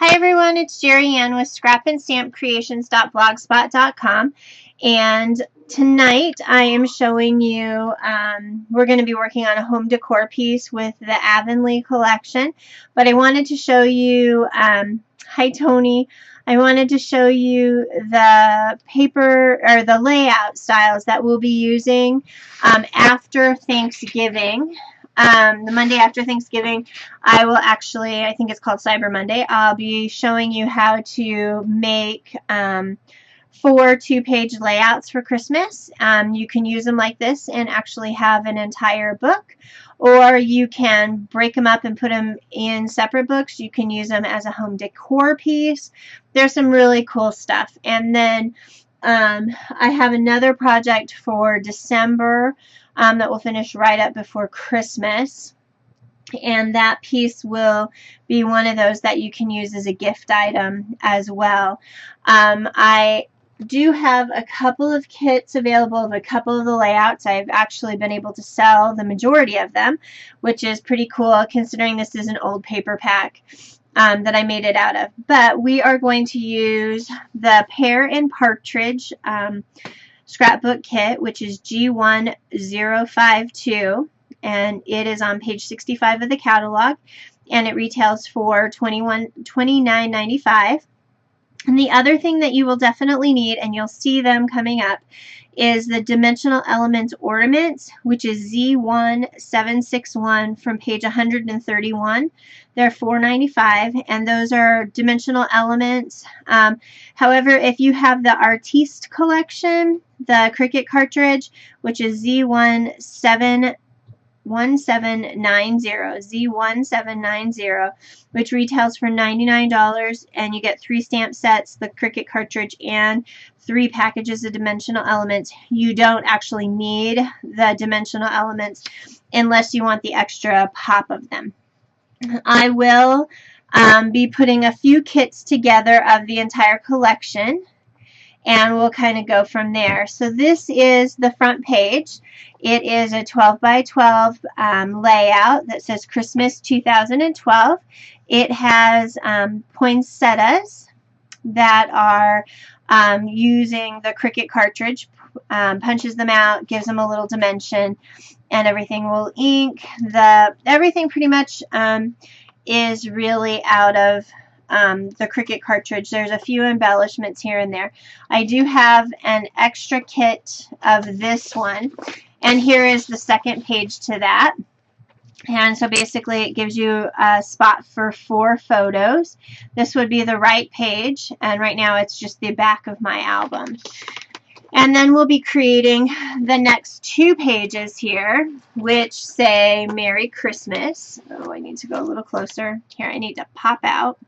Hi everyone, it's Gerriann with scrapandstampcreations.blogspot.com, and tonight I am showing you, we're going to be working on a home decor piece with the Avonlea collection, but I wanted to show you, hi Tony, I wanted to show you the paper or the layout styles that we'll be using after Thanksgiving. The Monday after Thanksgiving, I will actually, I think it's called Cyber Monday, I'll be showing you how to make 4 2-page layouts for Christmas. You can use them like this and actually have an entire book, or you can break them up and put them in separate books. You can use them as a home decor piece. There's some really cool stuff. And then I have another project for December that will finish right up before Christmas, and that piece will be one of those that you can use as a gift item as well. I do have a couple of kits available of a couple of the layouts. I've actually been able to sell the majority of them, which is pretty cool considering this is an old paper pack that I made it out of. But we are going to use the Pear and Partridge scrapbook kit, which is G1052, and it is on page 65 of the catalog, and it retails for $29.95. And the other thing that you will definitely need, and you'll see them coming up, is the Dimensional Elements ornaments, which is Z1761 from page 131. They're $4.95, and those are dimensional elements. However, if you have the Artiste collection, the Cricut cartridge, which is Z1790, which retails for $99, and you get 3 stamp sets, the Cricut cartridge, and 3 packages of dimensional elements. You don't actually need the dimensional elements unless you want the extra pop of them. I will be putting a few kits together of the entire collection, and we'll kind of go from there. So this is the front page. It is a 12 by 12 layout that says Christmas 2012. It has poinsettias that are using the Cricut cartridge, punches them out, gives them a little dimension, and everything will ink. Everything pretty much is really out of the Cricut cartridge. There's a few embellishments here and there. I do have an extra kit of this one, and here is the second page to that. And so basically it gives you a spot for 4 photos. This would be the right page, and right now it's just the back of my album. And then we'll be creating the next 2 pages here, which say Merry Christmas. Oh, I need to go a little closer. Here, I need to pop out.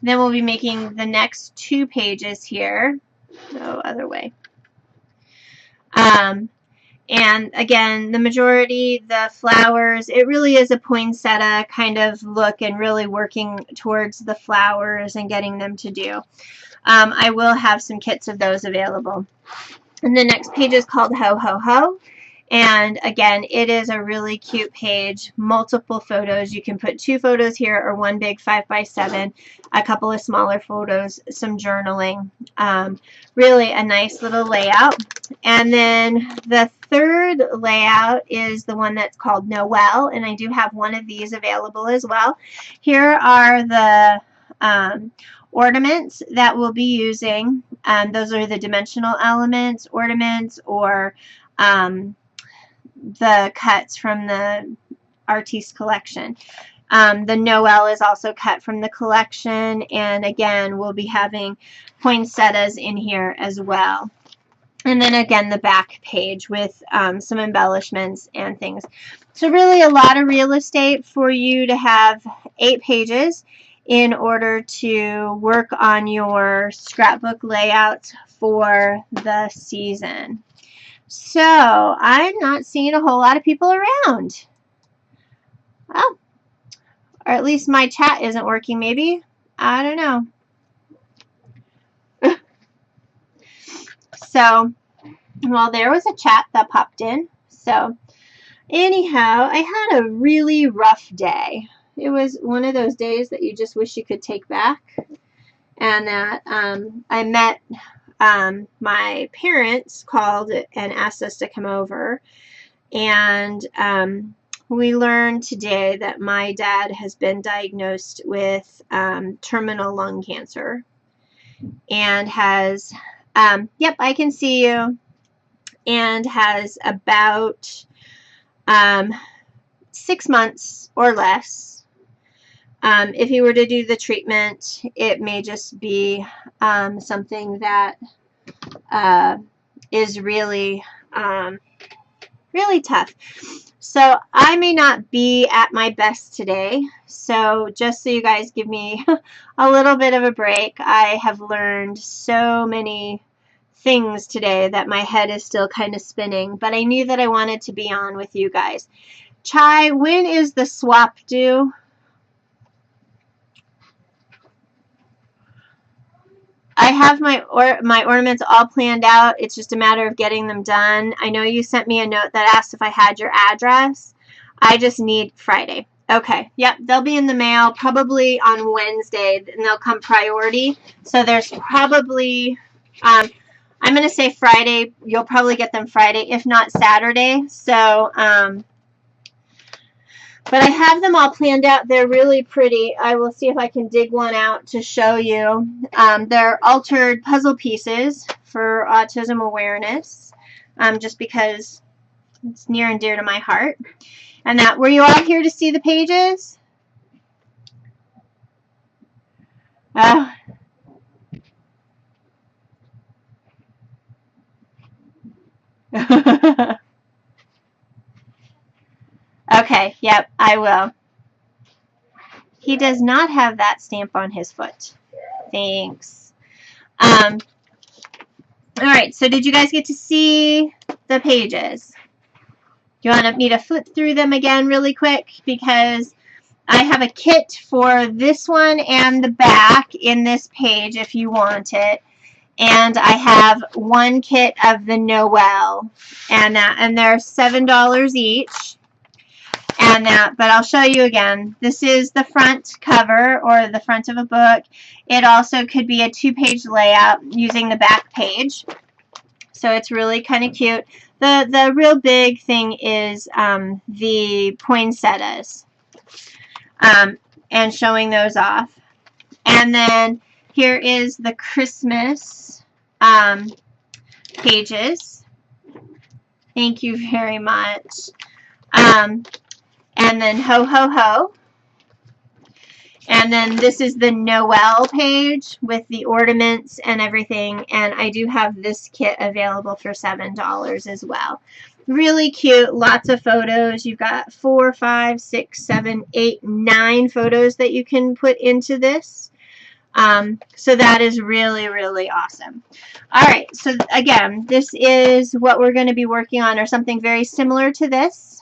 Then we'll be making the next 2 pages here. No, other way. And again, the majority, the flowers, it really is a poinsettia kind of look and really working towards the flowers and getting them to do. I will have some kits of those available. And the next page is called Ho Ho Ho. And again, it is a really cute page, multiple photos. You can put 2 photos here or 1 big 5x7, a couple of smaller photos, some journaling. Really a nice little layout. And then the third layout is the one that's called Noel, and I do have one of these available as well. Here are the ornaments that we'll be using. Those are the dimensional elements, ornaments, or the cuts from the Artiste collection. The Noel is also cut from the collection, and again we'll be having poinsettias in here as well. And then again the back page with some embellishments and things. So really a lot of real estate for you to have 8 pages in order to work on your scrapbook layouts for the season. So I'm not seeing a whole lot of people around. Oh, or at least my chat isn't working maybe. I don't know. So, well, there was a chat that popped in. So anyhow, I had a really rough day. It was one of those days that you just wish you could take back. And that I met my parents called and asked us to come over. And we learned today that my dad has been diagnosed with terminal lung cancer and has, yep, I can see you, and has about 6 months or less. If he were to do the treatment, it may just be something that is really, really tough. So I may not be at my best today. So just so you guys give me a little bit of a break, I have learned so many things today that my head is still kind of spinning. But I knew that I wanted to be on with you guys. Chai, when is the swap due? I have my ornaments all planned out. It's just a matter of getting them done. I know you sent me a note that asked if I had your address. I just need Friday. Okay. Yep. They'll be in the mail probably on Wednesday, and they'll come priority. So there's probably, I'm going to say Friday. You'll probably get them Friday, if not Saturday. So, but I have them all planned out. They're really pretty. I will see if I can dig one out to show you. They're altered puzzle pieces for autism awareness, just because it's near and dear to my heart. And that, were you all here to see the pages? Oh. Okay, yep, I will. He does not have that stamp on his foot. Thanks. All right, so did you guys get to see the pages? Do you want me to flip through them again really quick? Because I have a kit for this one and the back in this page if you want it. And I have one kit of the Noel, and they're $7 each. But I'll show you again. This is the front cover or the front of a book. It also could be a 2-page layout using the back page. So it's really kind of cute. The real big thing is the poinsettias and showing those off. And then here is the Christmas pages. Thank you very much. And then ho ho ho. And then this is the Noel page with the ornaments and everything. And I do have this kit available for $7 as well. Really cute. Lots of photos. You've got 4, 5, 6, 7, 8, 9 photos that you can put into this. So that is really, really awesome. All right. So again, this is what we're going to be working on, or something very similar to this.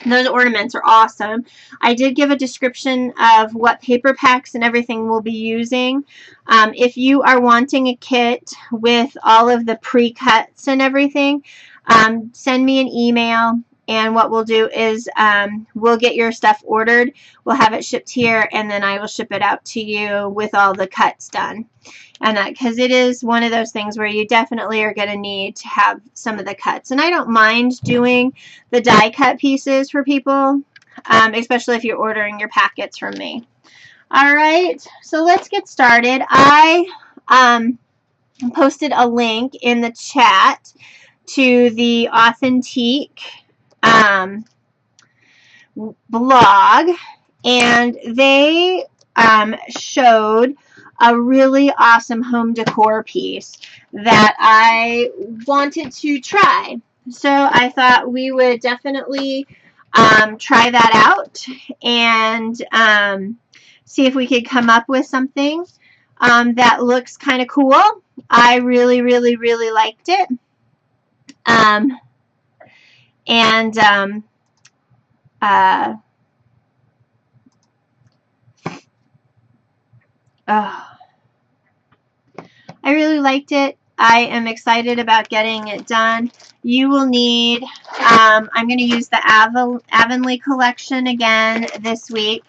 Those ornaments are awesome. I did give a description of what paper packs and everything we'll be using. If you are wanting a kit with all of the pre-cuts and everything, send me an email, and what we'll do is we'll get your stuff ordered. We'll have it shipped here, and then I will ship it out to you with all the cuts done. And that, because it is one of those things where you definitely are going to need to have some of the cuts. And I don't mind doing the die cut pieces for people, especially if you're ordering your packets from me. All right, so let's get started. I posted a link in the chat to the Authentique blog, and they showed a really awesome home decor piece that I wanted to try. So I thought we would definitely try that out and see if we could come up with something that looks kind of cool. I really, really, really liked it. Oh, I really liked it, I am excited about getting it done. You will need, I'm going to use the Avonlea collection again this week,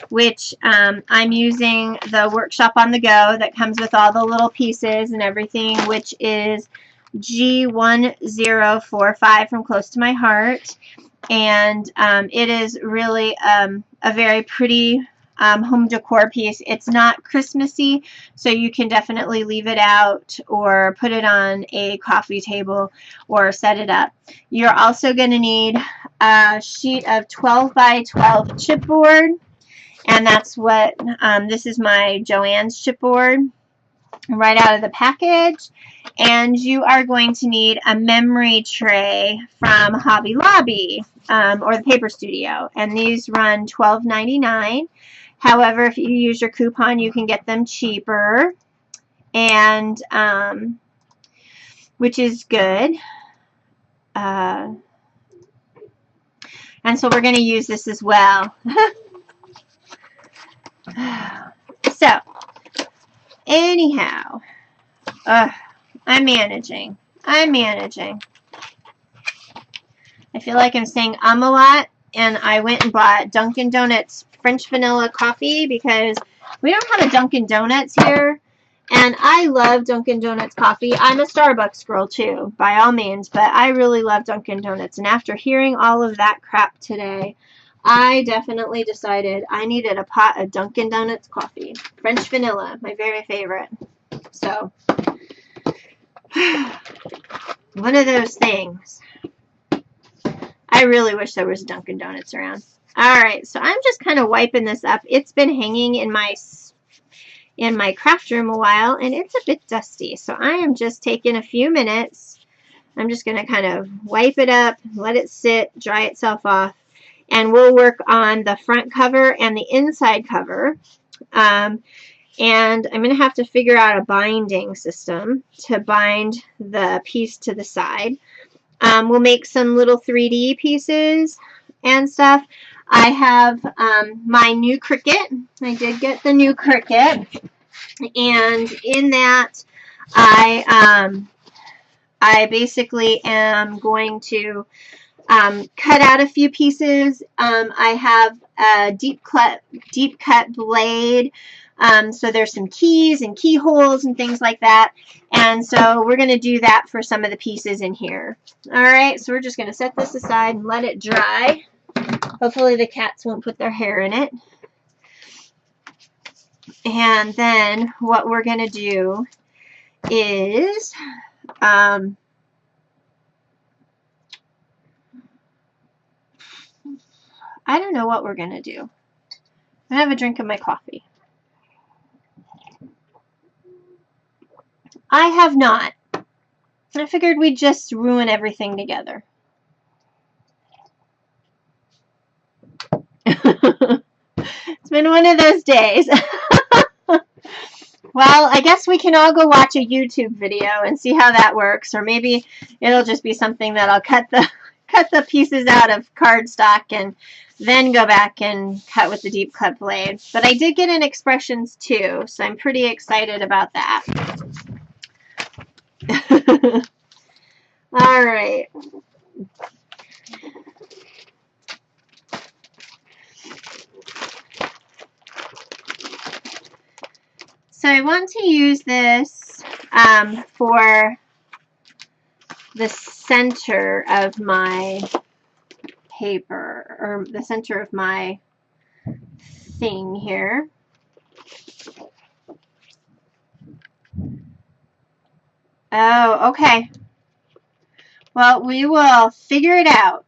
which I'm using the Workshop on the Go that comes with all the little pieces and everything, which is G1045 from Close to My Heart. And it is really a very pretty home decor piece. It's not Christmassy, so you can definitely leave it out or put it on a coffee table or set it up. You're also going to need a sheet of 12 by 12 chipboard, and that's what this is my Joann's chipboard right out of the package. And you are going to need a memory tray from Hobby Lobby or the Paper Studio, and these run $12.99. However, if you use your coupon, you can get them cheaper, and which is good. And so we're going to use this as well. So, anyhow, I'm managing. I feel like I'm saying a lot, and I went and bought Dunkin' Donuts French vanilla coffee because we don't have a Dunkin' Donuts here, and I love Dunkin' Donuts coffee. I'm a Starbucks girl too, by all means, but I really love Dunkin' Donuts, and after hearing all of that crap today, I definitely decided I needed a pot of Dunkin' Donuts coffee. French vanilla, my very favorite. So, one of those things. I really wish there was Dunkin' Donuts around. Alright, so I'm just kind of wiping this up. It's been hanging in my craft room a while, and it's a bit dusty. So I am just taking a few minutes. I'm just going to kind of wipe it up, let it sit, dry itself off, and we'll work on the front cover and the inside cover. And I'm going to have to figure out a binding system to bind the piece to the side. We'll make some little 3D pieces and stuff. I have my new Cricut. I did get the new Cricut, and in that I basically am going to cut out a few pieces. I have a deep cut blade. So there's some keys and keyholes and things like that. And so we're going to do that for some of the pieces in here. Alright, so we're just going to set this aside and let it dry. Hopefully the cats won't put their hair in it. And then what we're going to do is I don't know what we're going to do. I have a drink of my coffee. I have not. I figured we'd just ruin everything together. It's been one of those days. Well, I guess we can all go watch a YouTube video and see how that works, or maybe it'll just be something that I'll cut the pieces out of cardstock and then go back and cut with the deep cut blade. But I did get an Expressions too, so I'm pretty excited about that. All right. So I want to use this for the center of my paper, or the center of my thing here. Oh, okay. Well, we will figure it out.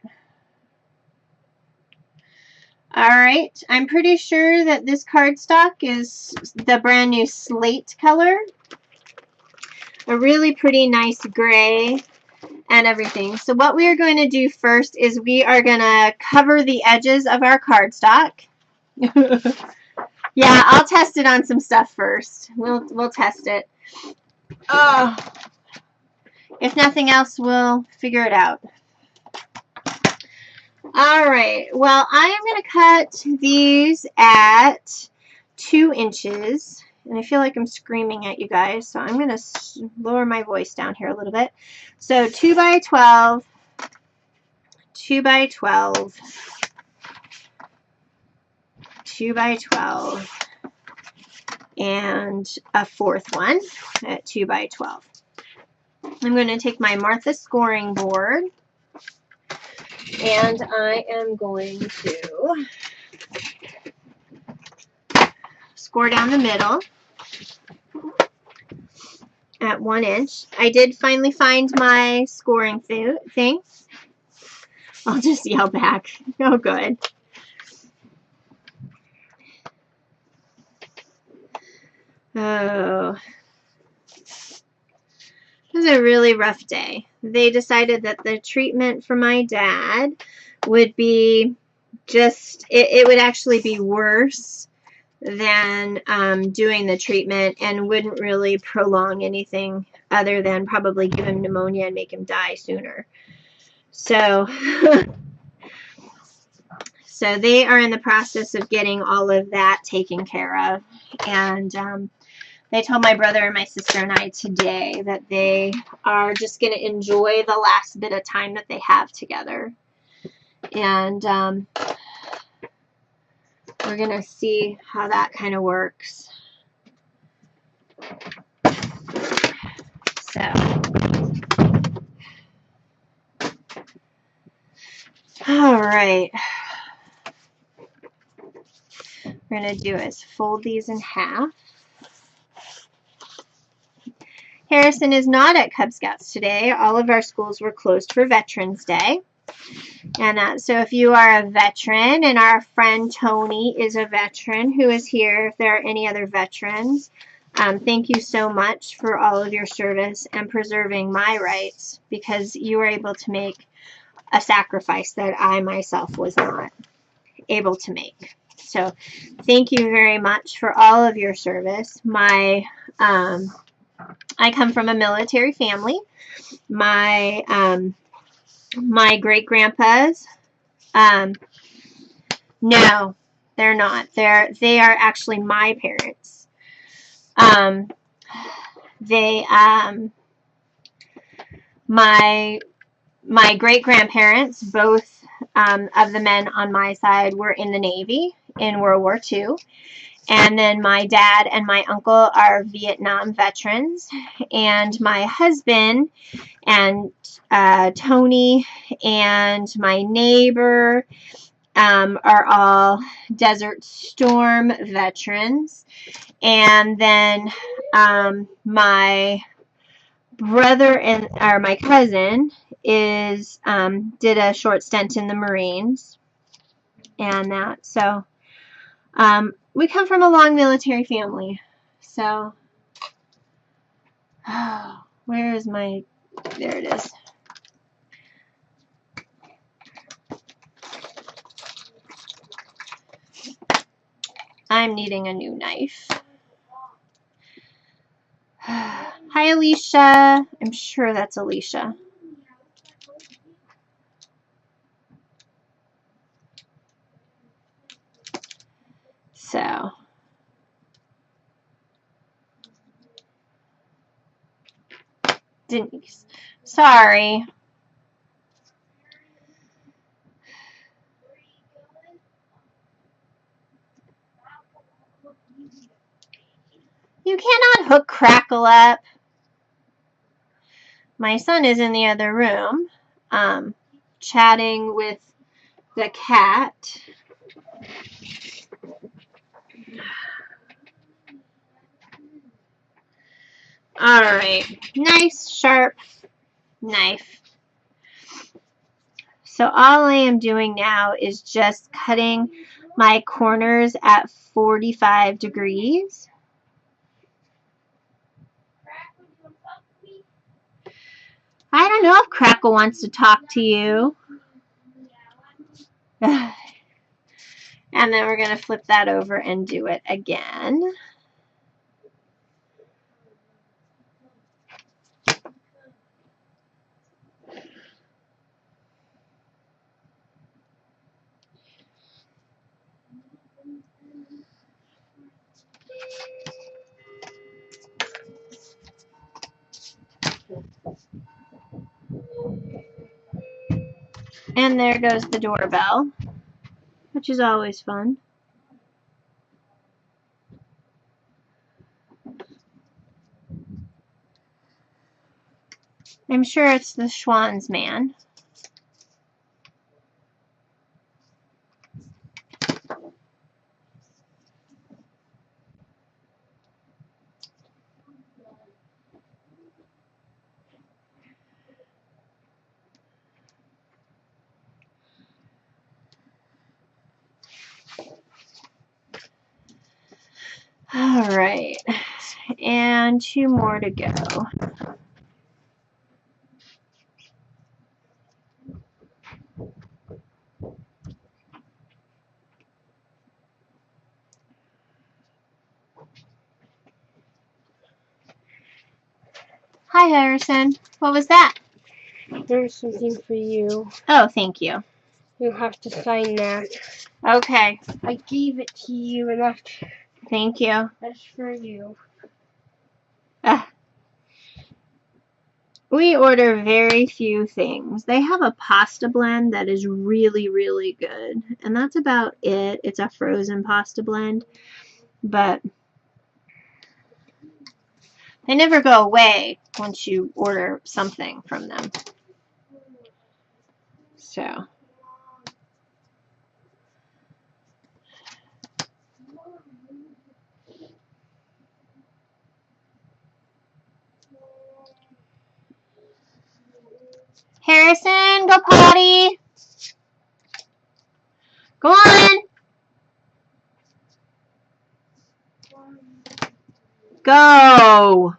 Alright, I'm pretty sure that this cardstock is the brand new slate color. A really pretty nice gray and everything. So what we are going to do first is we are going to cover the edges of our cardstock. Yeah, I'll test it on some stuff first. We'll test it. Oh. If nothing else, we'll figure it out. Alright, well, I am going to cut these at 2 inches. And I feel like I'm screaming at you guys, so I'm going to lower my voice down here a little bit. So 2 by 12, 2 by 12, 2 by 12, and a fourth one at 2 by 12. I'm going to take my Martha scoring board, and I am going to score down the middle at 1 inch. I did finally find my scoring thing. I'll just yell back. Oh, good. Oh, it was a really rough day. They decided that the treatment for my dad would be just, it would actually be worse than doing the treatment and wouldn't really prolong anything other than probably give him pneumonia and make him die sooner. So, so they are in the process of getting all of that taken care of. And they told my brother and my sister and I today that they are just going to enjoy the last bit of time that they have together. And we're going to see how that kind of works. So, all right. What we're going to do is fold these in half. Harrison is not at Cub Scouts today. All of our schools were closed for Veterans Day. And so if you are a veteran, and our friend Tony is a veteran who is here, if there are any other veterans, thank you so much for all of your service and preserving my rights, because you were able to make a sacrifice that I myself was not able to make. So thank you very much for all of your service. I come from a military family. My great-grandpas, no, they're not. They are actually my parents. My great-grandparents, both of the men on my side, were in the Navy in World War II. And then my dad and my uncle are Vietnam veterans. And my husband and Tony and my neighbor are all Desert Storm veterans. And then my brother or my cousin did a short stint in the Marines. And that, so we come from a long military family. So, where is my, there it is. I'm needing a new knife. Hi, Alicia. I'm sure that's Alicia. So, Denise. Sorry. You cannot hook Crackle up. My son is in the other room, chatting with the cat. All right, nice sharp knife. So all I am doing now is just cutting my corners at 45 degrees. I don't know if Crackle wants to talk to you. And then we're going to flip that over and do it again. And there goes the doorbell, which is always fun. I'm sure it's the Schwann's man. All right, and 2 more to go. Hi, Harrison. What was that? There's something for you. Oh, thank you. You have to sign that. Okay. I gave it to you and Thank you. that's for you. We order very few things. They have a pasta blend that is really, really good. And that's about it. It's a frozen pasta blend. But they never go away once you order something from them. So. Harrison, go potty. Go on. Go.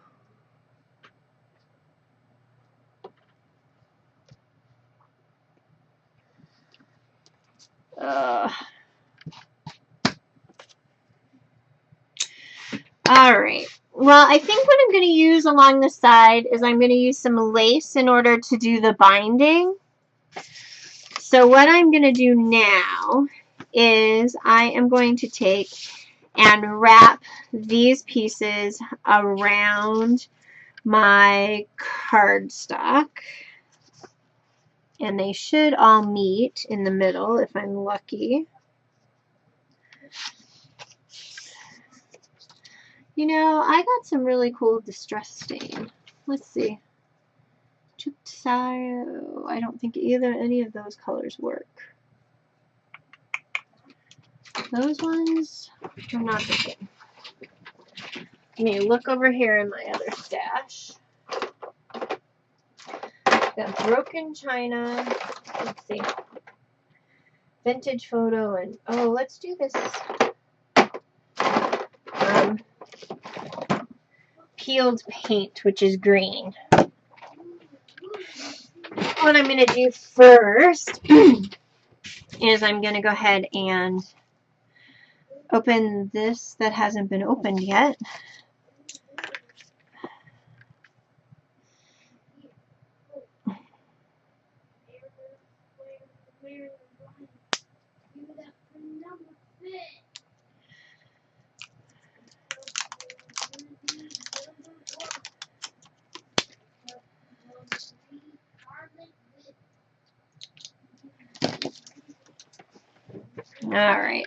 Alright. Well, I think what I'm going to use along the side is I'm going to use some lace in order to do the binding. So what I'm going to do now is I am going to take and wrap these pieces around my cardstock. And they should all meet in the middle if I'm lucky. You know, I got some really cool distress stain. Let's see. I don't think any of those colors work. Those ones are not the same. Let me look over here in my other stash. Got broken china. Let's see. Vintage photo and oh, let's do this. Peeled paint, which is green. What I'm going to do first is I'm going to go ahead and open this that hasn't been opened yet. All right.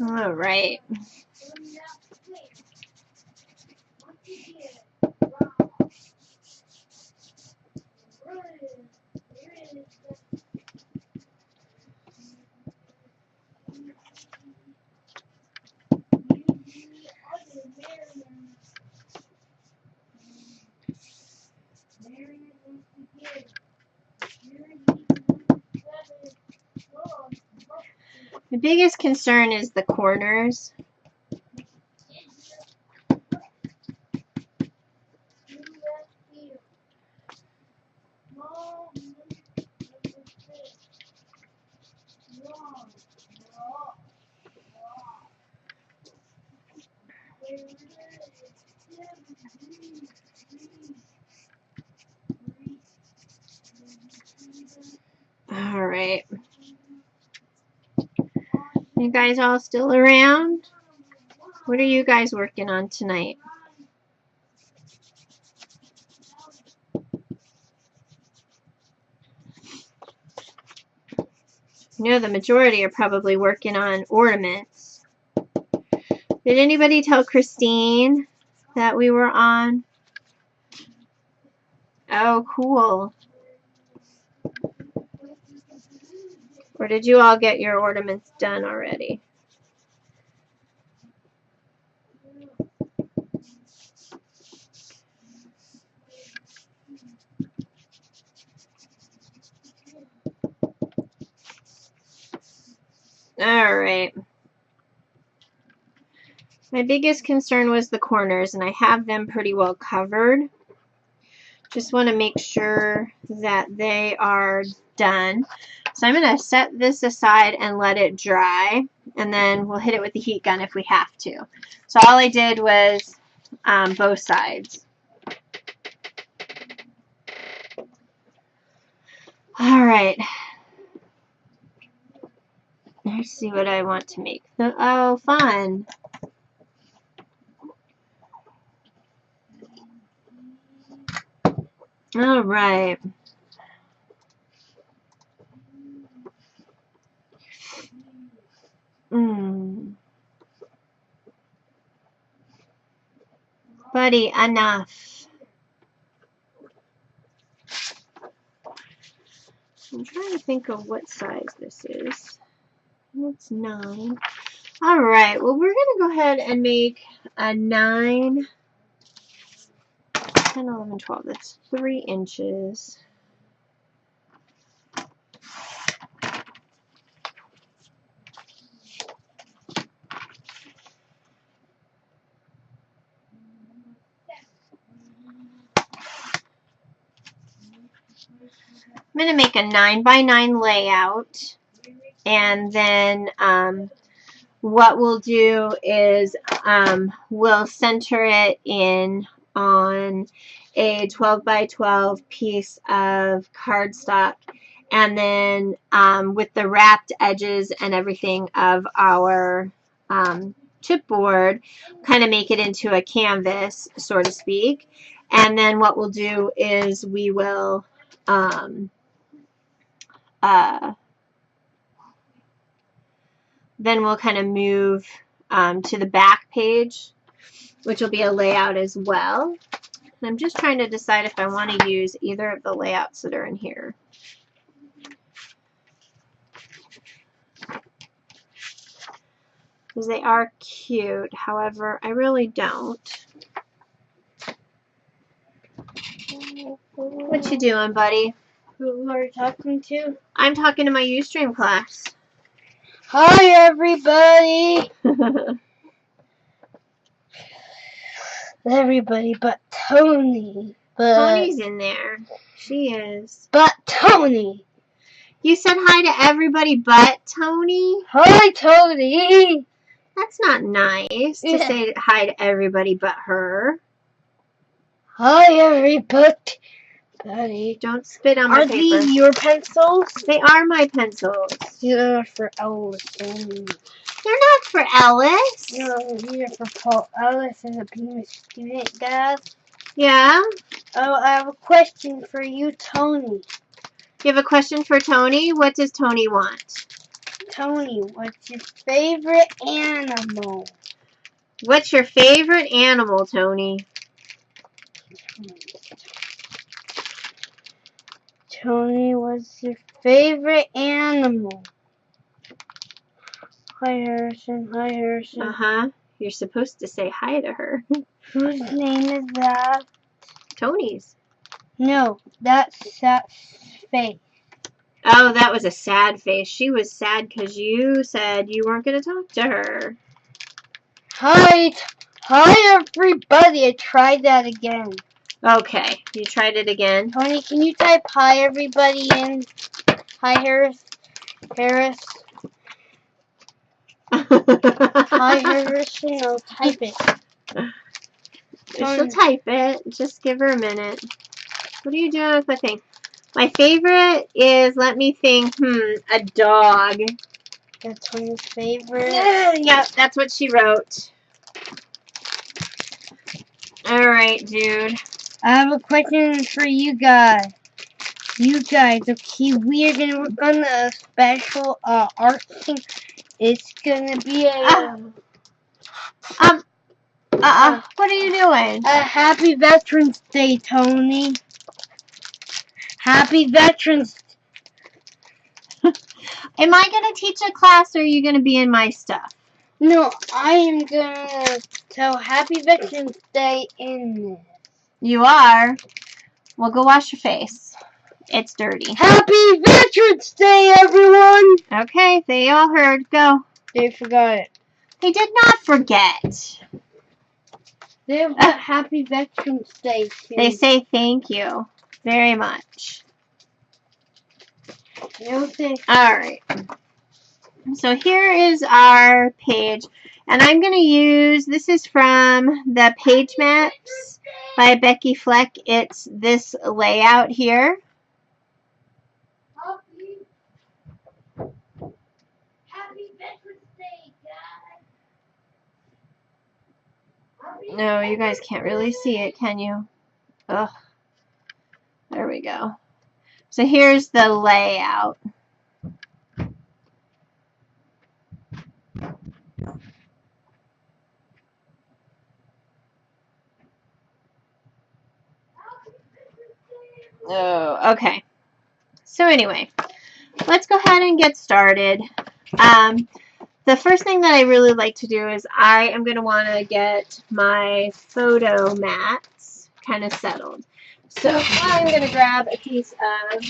All right. The biggest concern is the corners. All right. You guys all still around? What are you guys working on tonight? You know, the majority are probably working on ornaments. Did anybody tell Christine that we were on? Oh, cool. Or did you all get your ornaments done already? All right. My biggest concern was the corners, and I have them pretty well covered. Just want to make sure that they are done. So I'm going to set this aside and let it dry, and then we'll hit it with the heat gun if we have to. So all I did was both sides. All right. Let's see what I want to make. Oh, fun. All right. Buddy, enough. I'm trying to think of what size this is. It's 9. All right. Well, we're going to go ahead and make a 9, 10, 11, 12. That's 3 inches. I'm going to make a 9x9 layout, and then what we'll do is we'll center it in on a 12x12 piece of cardstock, and then with the wrapped edges and everything of our chipboard, kind of make it into a canvas, so to speak. And then what we'll do is we will then we'll kind of move to the back page, which will be a layout as well. And I'm just trying to decide if I want to use either of the layouts that are in here. Because they are cute. However, I really don't. What you doing, buddy? Who are you talking to? I'm talking to my Ustream class. Hi, everybody. Everybody but Tony. Tony's in there. She is. But Tony. You said hi to everybody but Tony? Hi, Tony. That's not nice to say hi to everybody but her. Hi, everybody. Don't spit on my paper. Are these your pencils? They are my pencils. These are for Ellison. They're not for Ellis. No, these are for Paul Ellis and the being a student, Dad. Yeah? Oh, I have a question for you, Tony. You have a question for Tony? What does Tony want? Tony, what's your favorite animal? What's your favorite animal, Tony? Tony, what's your favorite animal? Hi, Harrison. Hi, Harrison. Uh-huh. You're supposed to say hi to her. Whose name is that? Tony's. No, that's face. Oh, that was a sad face. She was sad because you said you weren't going to talk to her. Hi everybody. I tried that again. Okay, you tried it again. Tony, can you type hi everybody in? Hi Harris. Hi Harrison. No, type it. She'll type it. Just give her a minute. What are you doing with the thing? My favorite is, let me think, a dog. That's Tony's favorite. Yep, that's what she wrote. Alright, dude. I have a question for you guys. Okay, we are gonna work on a special art thing. It's gonna be what are you doing? a Happy Veterans Day, Tony. Happy Veterans. Am I going to teach a class or are you going to be in my stuff? No, I am gonna tell Happy Veterans Day in this. You are? Well, go wash your face. It's dirty. Happy Veterans Day, everyone! Okay, they all heard. Go. They forgot it. They did not forget. They have got Happy Veterans Day too. They say thank you very much. They'll say. Alright. So here is our page. And I'm going to use, this is from the Page Maps by Becky Fleck. It's this layout here. Happy Veterans Day, guys! No, you guys can't really see it, can you? Ugh. There we go. So here's the layout. Oh, okay. So anyway, let's go ahead and get started. The first thing that I really like to do is I am going to want to get my photo mats kind of settled. So I'm going to grab a piece of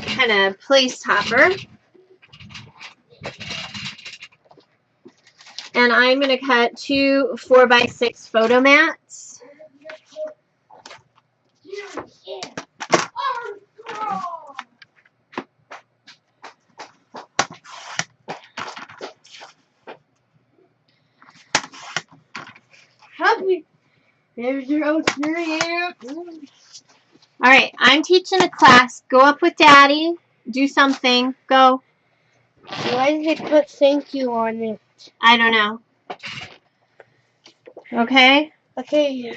kind of place topper. And I'm going to cut 2 4x6 photo mats. Happy. There's your old experience. Alright, I'm teaching a class. Go up with Daddy. Do something. Go. Why did they put thank you on it? I don't know. Okay? Okay.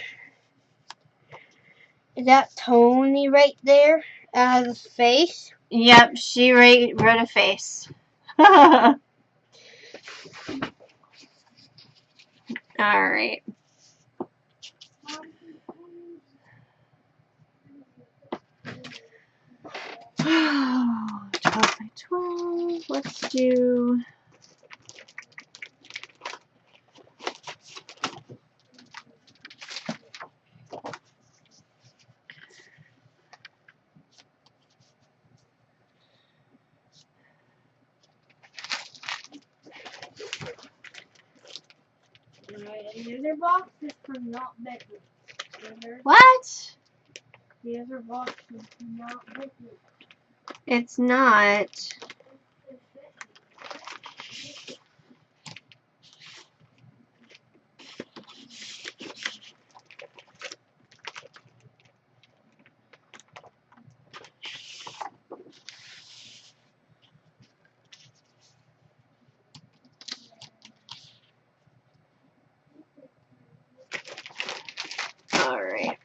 Is that Tony right there? Has his face? Yep, she wrote a face. Alright. Oh, 12 by 12. Let's do... The other box is for not bedroom. What? The other box is not bedroom. It's not. Alright.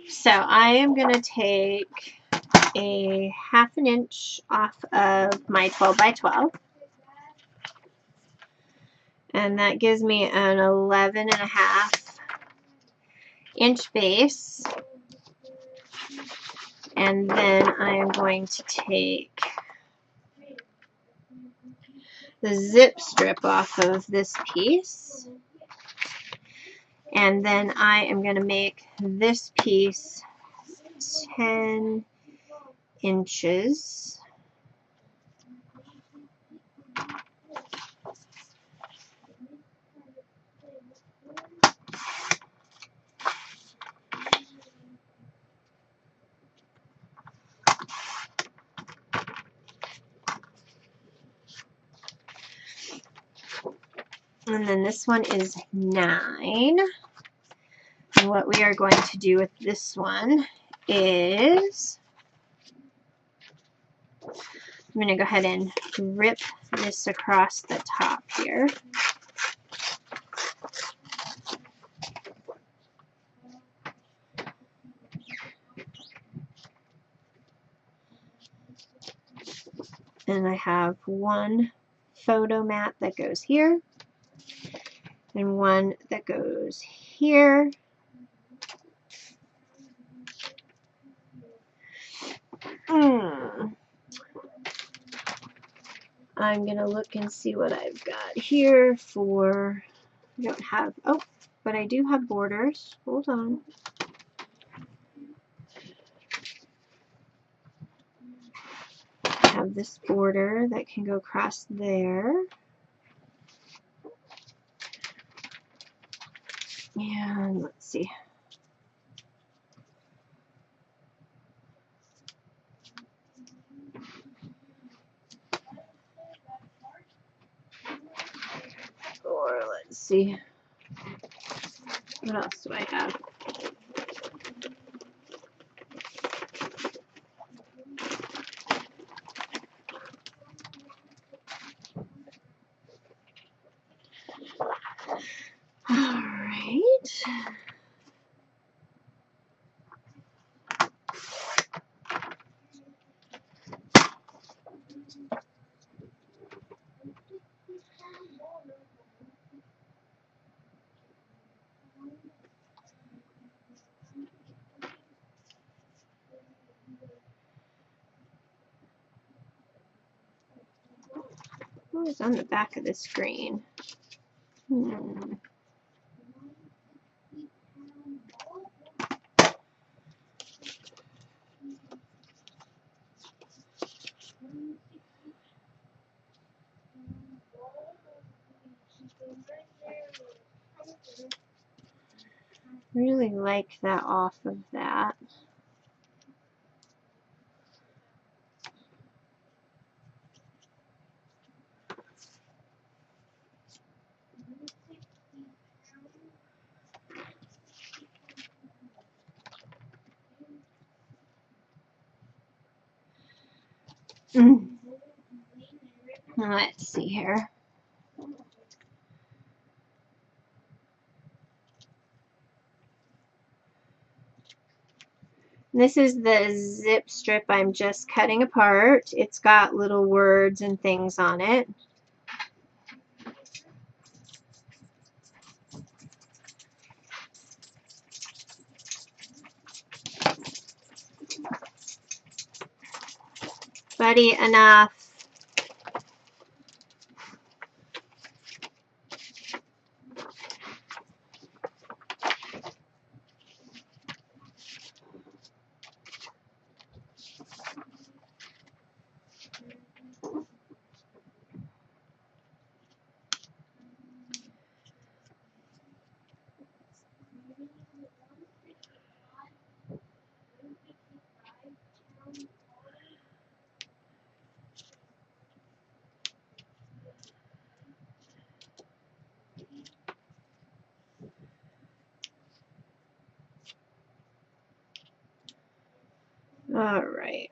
So I am going to take a 1/2 inch off of my 12 by 12. And that gives me an 11.5 inch base. And then I am going to take the zip strip off of this piece. And then I am going to make this piece 10 inches. And then this one is 9. And what we are going to do with this one is I'm going to go ahead and rip this across the top here. And I have one photo mat that goes here and one that goes here. I'm going to look and see what I've got here for, I don't have, oh, but I do have borders. Hold on. I have this border that can go across there. And let's see. Or let's see. What else do I have? All right. What was on the back of the screen? Really like that off of that. Let's see here. This is the zip strip I'm just cutting apart. It's got little words and things on it. Buddy, enough. All right.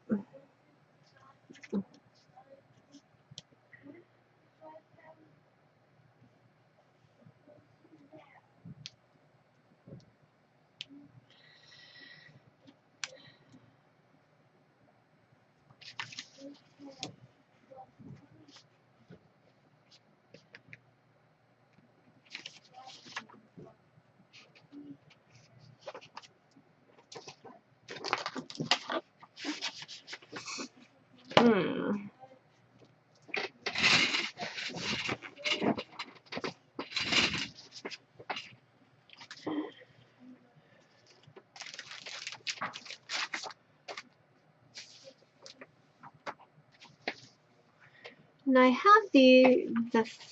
And I have the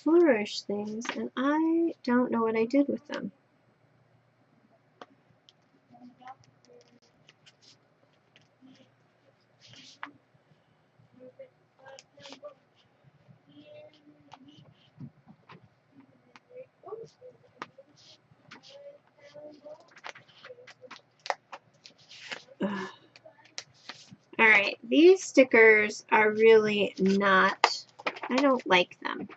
flourish things, and I don't know what I did with them. Ugh. All right, these stickers are really not, I don't like them.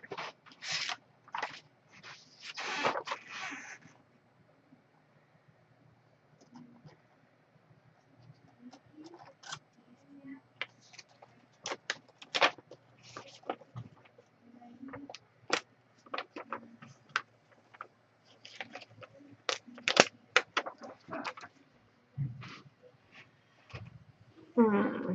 Hmm.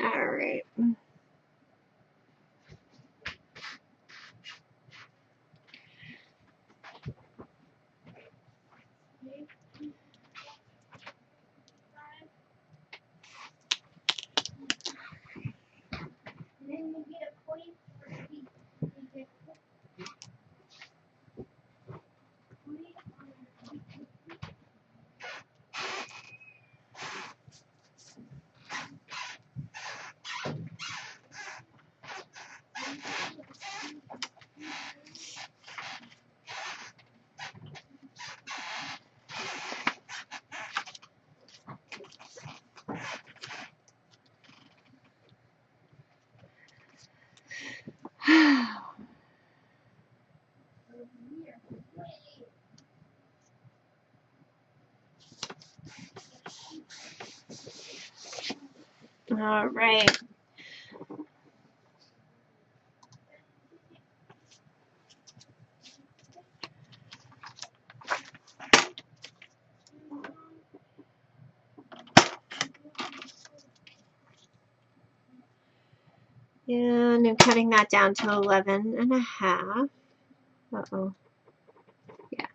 All right. All right. And I'm cutting that down to 11.5. Uh-oh. Yeah.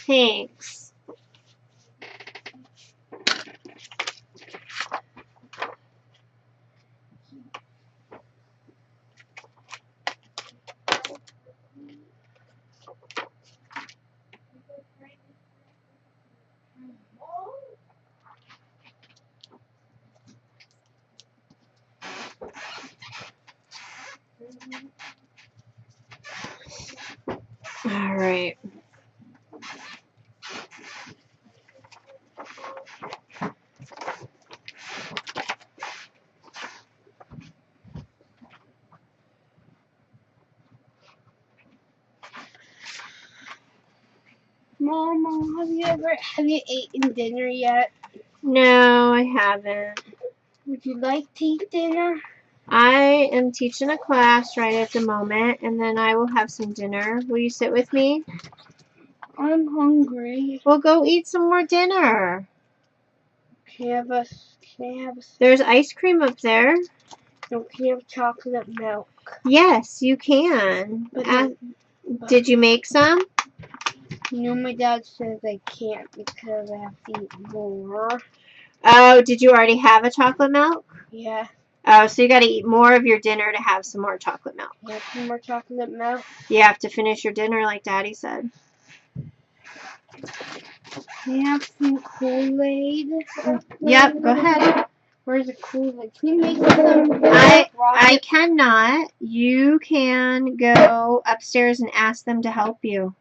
Thanks. All right. Mama, have you eaten dinner yet? No, I haven't. Would you like to eat dinner? I am teaching a class right at the moment, and then I will have some dinner. Will you sit with me? I'm hungry. We'll go eat some more dinner. Can I have a There's ice cream up there. no, can you have chocolate milk? Yes, you can. Did you make some? My dad says I can't because I have to eat more. Oh, did you already have a chocolate milk? Yeah. Oh, so you got to eat more of your dinner to have some more chocolate milk. Yeah, some more chocolate milk. You have to finish your dinner like Daddy said. Can you have some Kool-Aid? Yep, go ahead. Where's the Kool-Aid? Can you make some? I cannot. You can go upstairs and ask them to help you.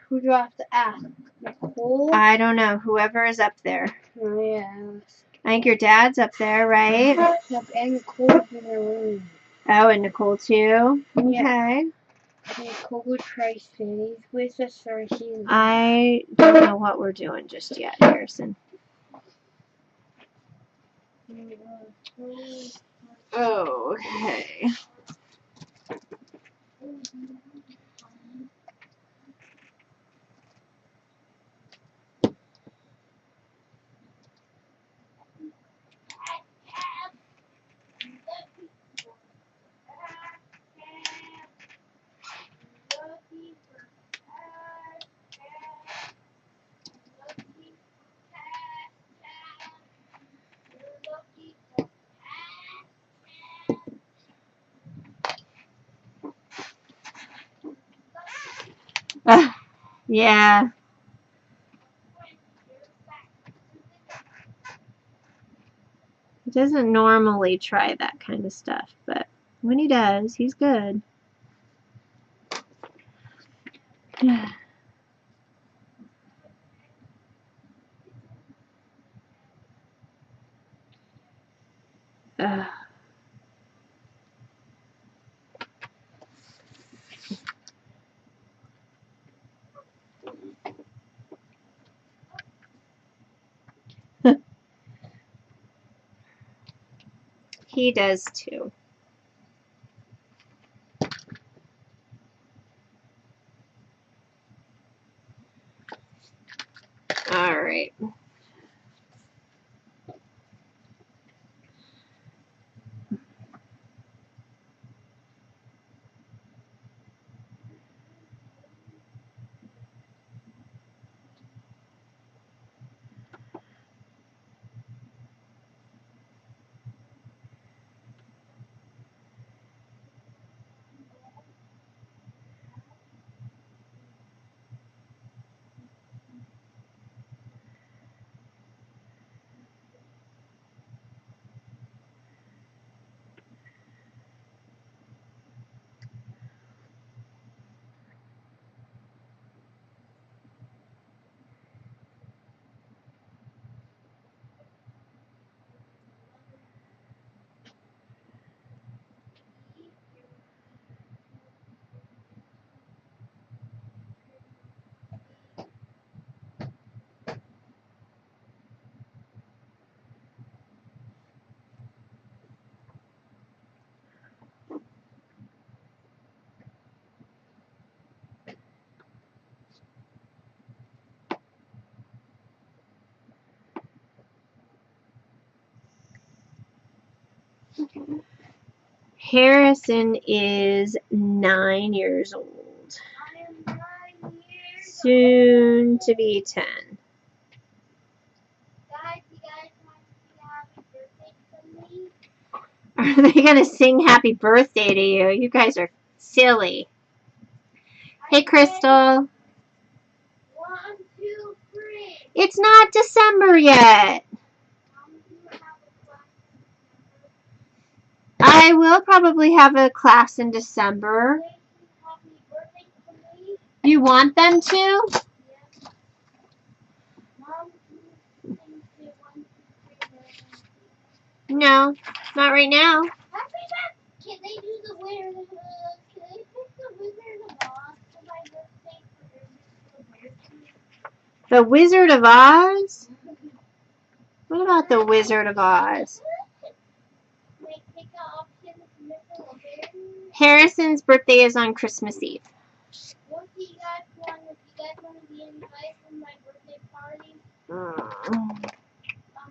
Who do I have to ask? Nicole? I don't know. Whoever is up there. Oh, yeah. I think your dad's up there, right? Yep, and Nicole's in the room. Oh, and Nicole too? Yeah. Okay. Nicole would try cities with us, or she's... I don't know what we're doing just yet, Harrison. Okay. Yeah. He doesn't normally try that kind of stuff, but when he does, he's good. He does too. All right. Harrison is 9 years old. I am 9 years soon to be 10. Guys, you guys want to see happy birthday to me? Are they going to sing happy birthday to you? You guys are silly. Hey, Crystal. 1, 2, 3. It's not December yet. Do you have a class? I will probably have a class in December. Happy birthday to me? You want them to? Yes. Mom, can you sing 1, 2, 3? No, not right now. Happy birthday! Can they do the Wizard of Oz? Can they pick the Wizard of Oz for my birthday for every The Wizard of Oz? What about the Wizard of Oz? Wait, pick an option missing a berry. Harrison's birthday is on Christmas Eve. What do you guys want? If you guys want to be invited to my birthday party?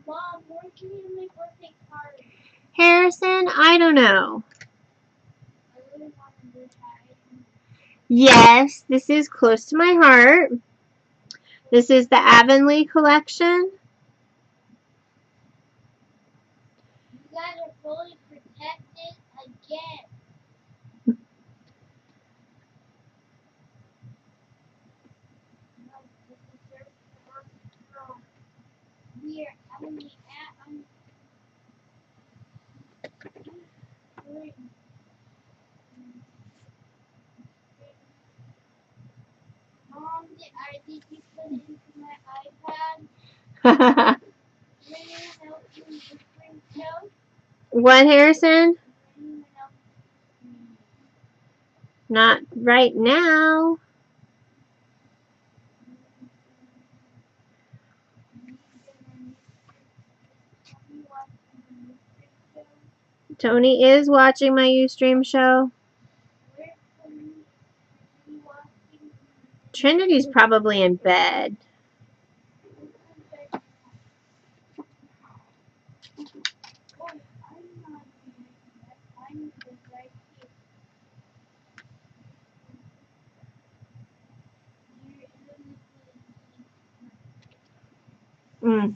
Mom, where can you make birthday party? Harrison, I don't know. I really want to do that. Yes, this is close to my heart. This is the Avonlea collection. You guys are fully protected again. No, this is their first row. We are only at three. Mom, did you put it into my iPad? Anyone else in the spring show? What, Harrison? Anyone else? Not right now. Tony is watching my Ustream show. Trinity's probably in bed. Mm.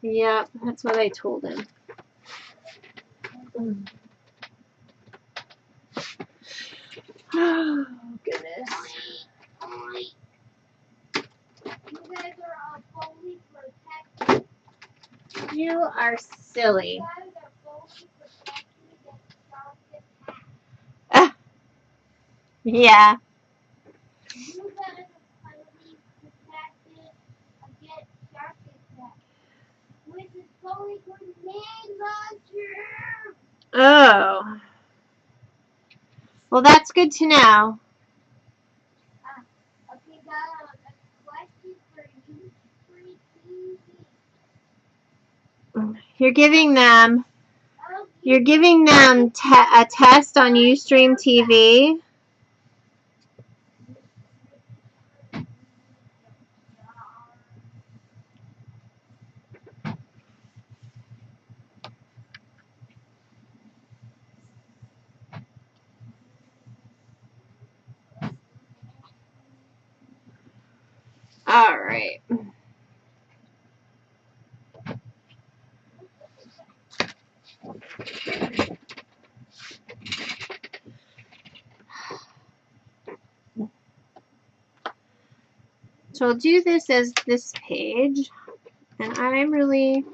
Yep, that's what I told him. Oh, goodness. You guys are all fully protected. You are silly. You guys are fully protected against shark attacks. Yeah. You guys are fully protected against shark attacks. With the fully grenade launcher. Oh. Well, that's good to know. Okay, guys, a question for you. Free TV. You're giving them a test on Ustream TV. All right. So I'll do this as this page, and I'm really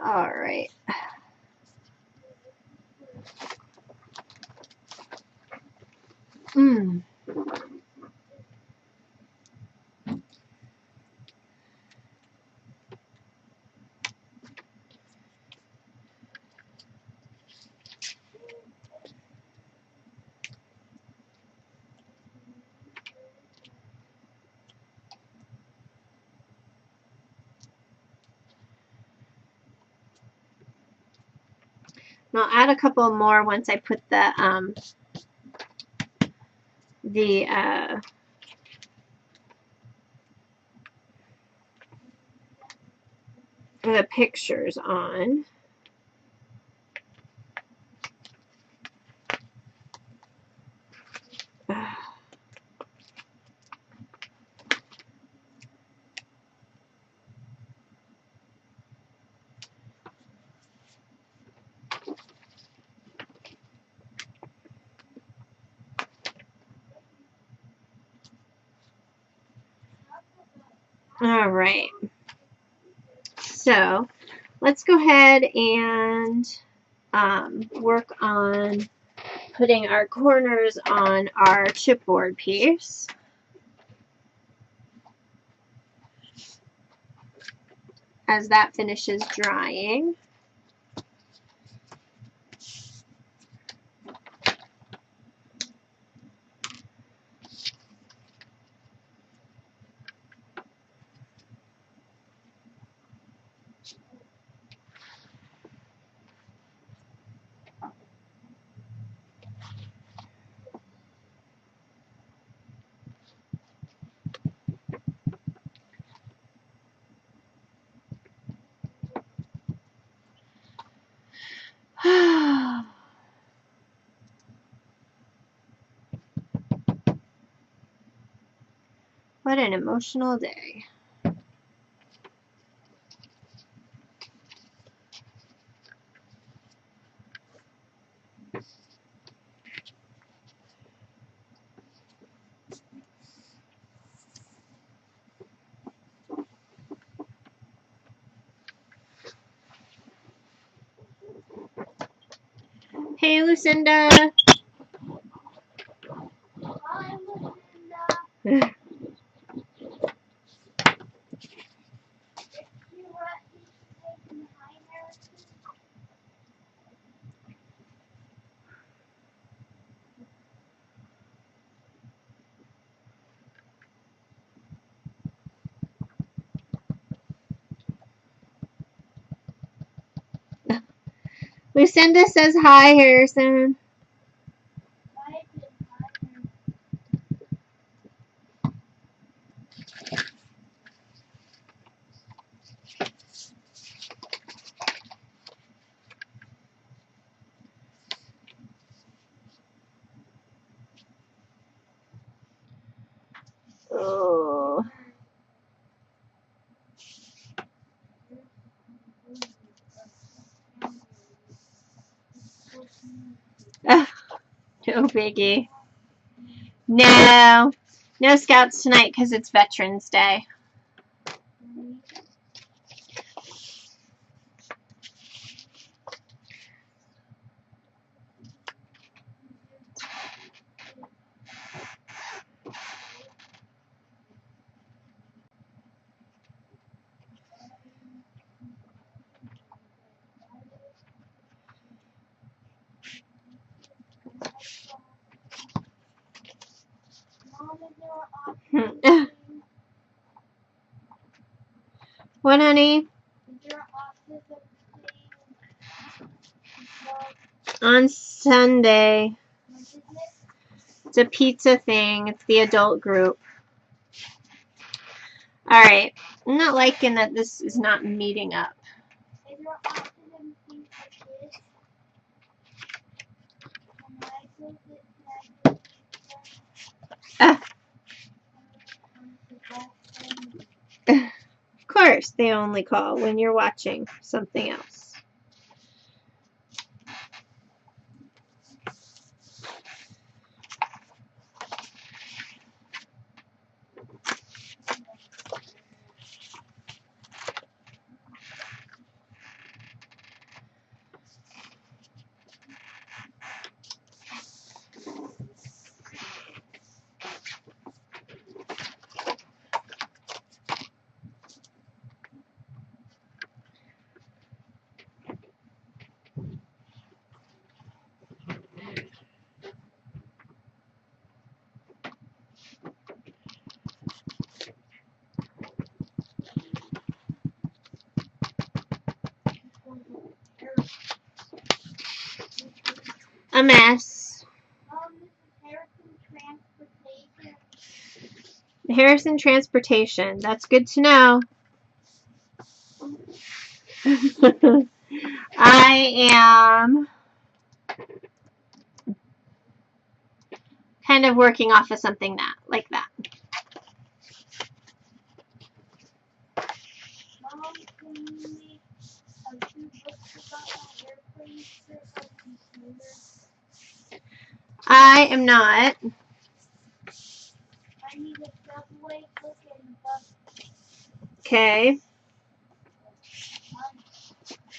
All right. Mm. I'll add a couple more once I put the pictures on. All right. So let's go ahead and work on putting our corners on our chipboard piece. As that finishes drying. What an emotional day. Hey, Lucinda. Hi, Lucinda. You want me to take behind her? Lucinda says hi, Harrison. Why behind her? Oh. No biggie. No. No scouts tonight because it's Veterans Day. Mom, is there an option? What, honey? Is there an autism thing? On Sunday. What is it? It's a pizza thing. It's the adult group. All right. I'm not liking that this is not meeting up. Is there an autism thing for kids? Can I go get Ah, that? of course, they only call when you're watching something else. a mess. This is Harrison Transportation. Harrison Transportation. That's good to know. I am kind of working off of something like that. Mom, can you make 2 books about my airplane trip on computer? I am not. I need a subway book and a bus. Okay.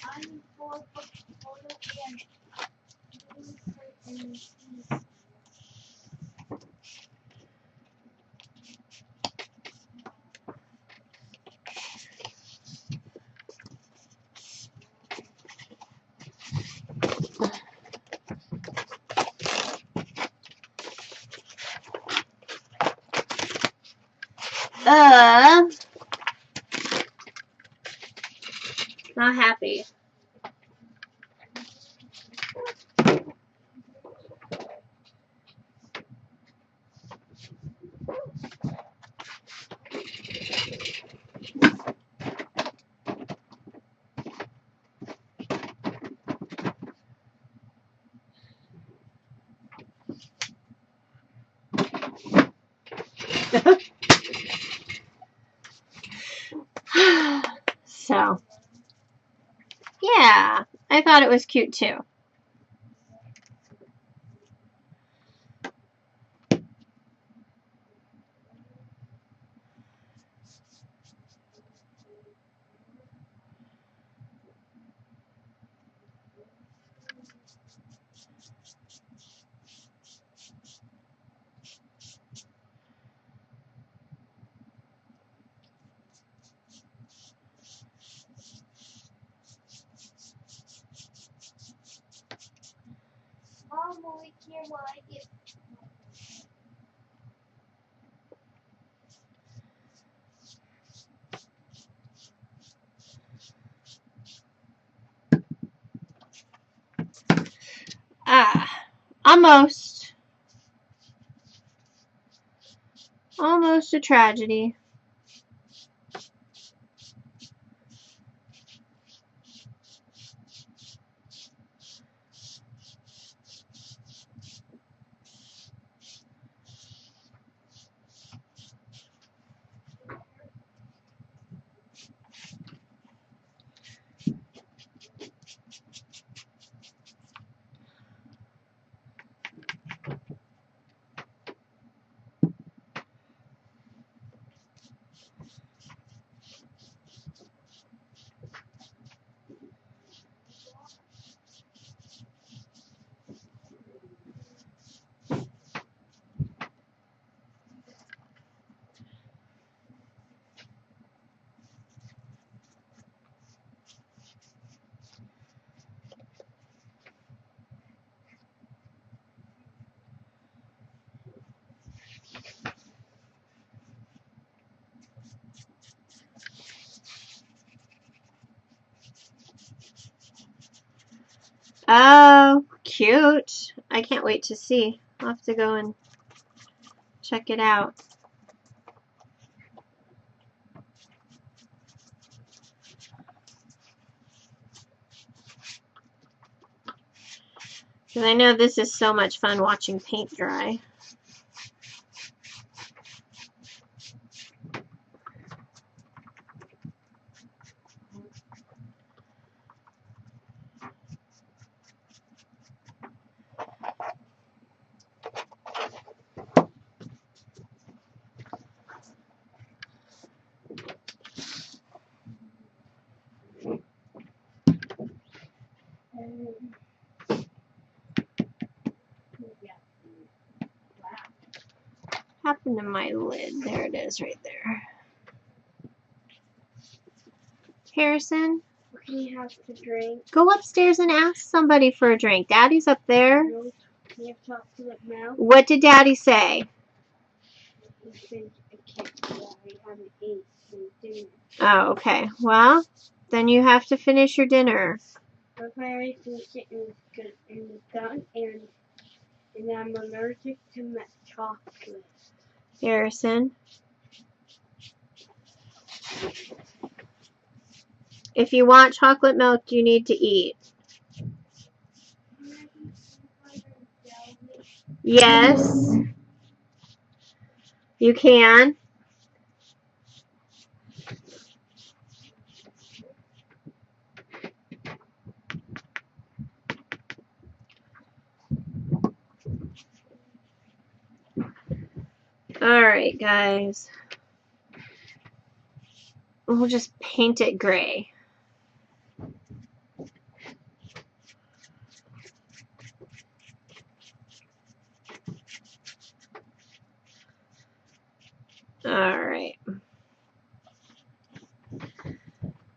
I need 4 books, photos, and newspaper and receipts. Not happy. So, yeah, I thought it was cute too. Mom, will we care what I get? Almost. Almost a tragedy. Oh, cute. I can't wait to see. I'll have to go and check it out. Because I know this is so much fun watching paint dry. Happened to my lid? There it is right there. Harrison, What can you have to drink? go upstairs and ask somebody for a drink. Daddy's up there. No, can you talk to them now? What did Daddy say? He said I can't do that. I haven't ate dinner. Oh, okay. Well, then you have to finish your dinner. What if I already finished it and it's done and I'm allergic to chocolate? Harrison, if you want chocolate milk, you need to eat. Yes, you can. Alright, guys. We'll just paint it gray. Alright.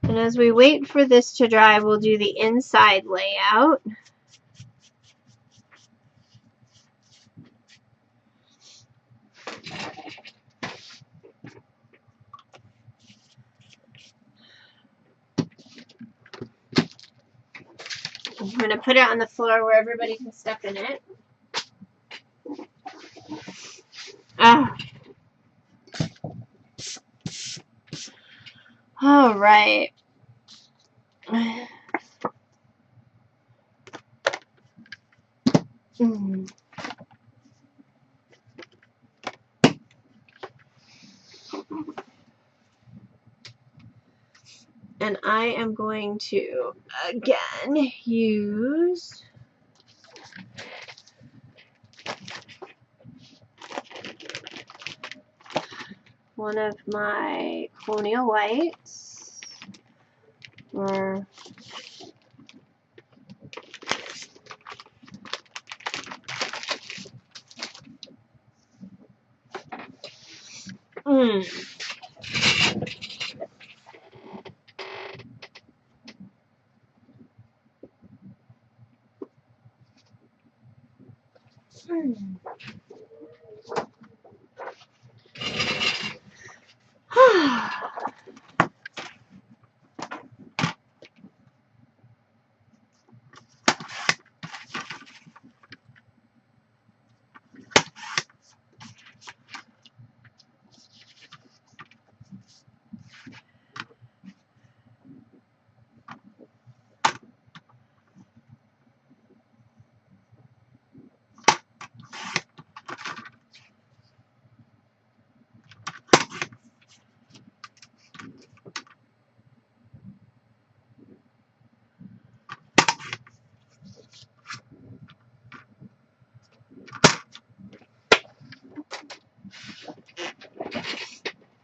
And as we wait for this to dry, we'll do the inside layout. I'm going to put it on the floor where everybody can step in it. Ah. All right. And I am going to, again, use one of my Colonial Whites, or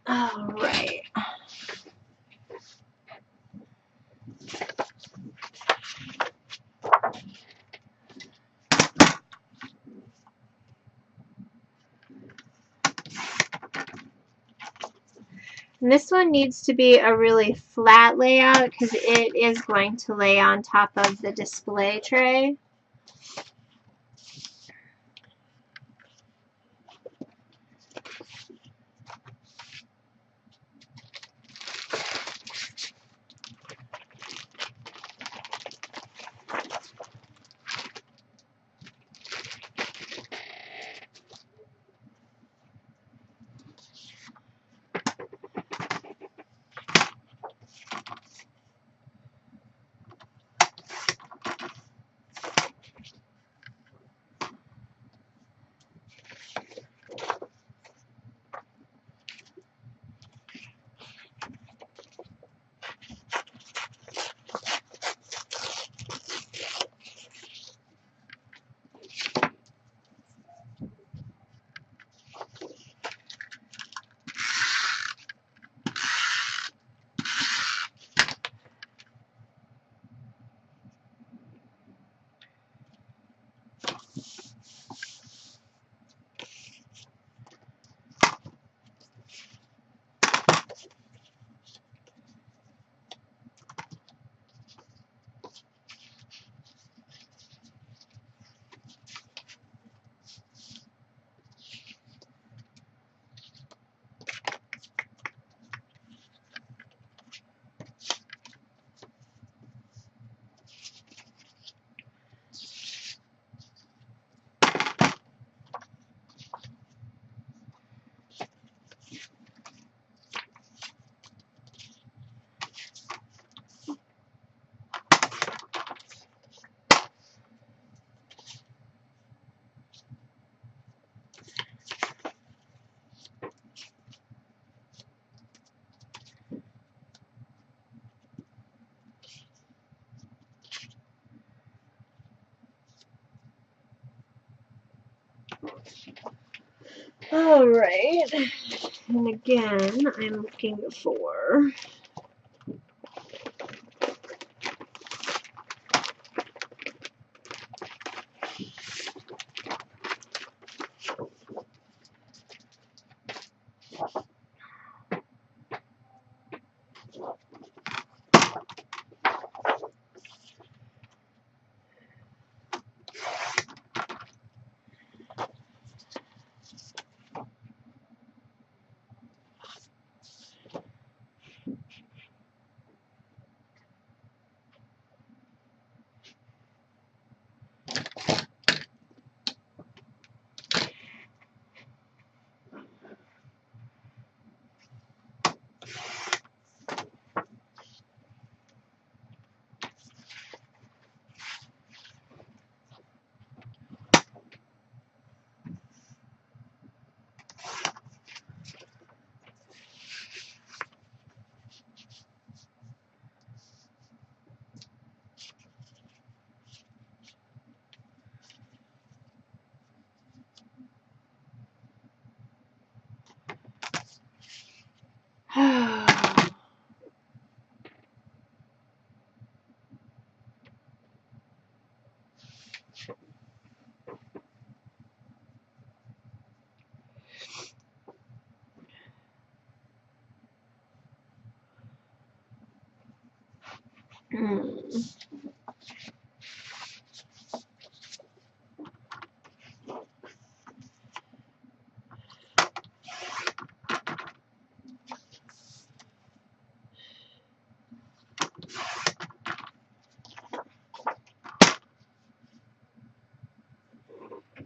all right. And this one needs to be a really flat layout because it is going to lay on top of the display tray. Alright. And again, I'm looking for...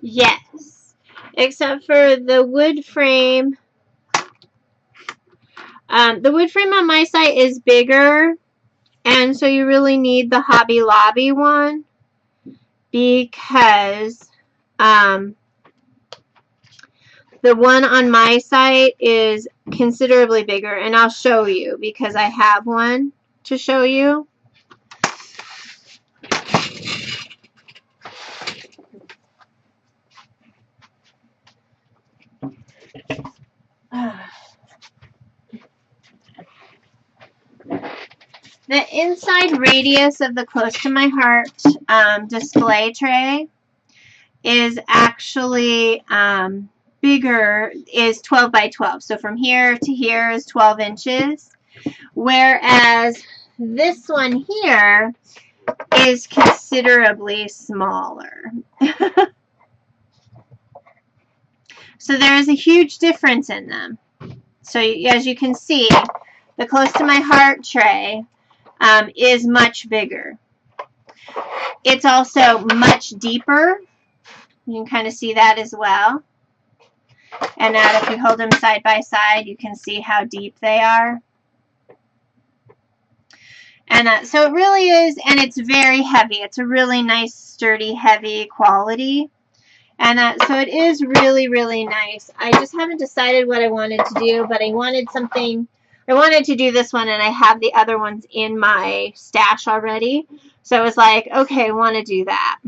Yes, except for the wood frame. The wood frame on my site is bigger, and so you really need the Hobby Lobby one because the one on my site is considerably bigger, and I'll show you because I have one to show you. The inside radius of the Close to My Heart display tray is actually bigger, is 12 by 12. So from here to here is 12 inches. Whereas this one here is considerably smaller. So there is a huge difference in them. So as you can see, the Close to My Heart tray is much bigger. It's also much deeper. You can kind of see that as well. And now if you hold them side by side, you can see how deep they are. And so it really is, and it's very heavy. It's a really nice, sturdy, heavy quality. And so it is really, really nice. I just haven't decided what I wanted to do, but I wanted something. I wanted to do this one, and I have the other ones in my stash already. So I was like, okay, I want to do that.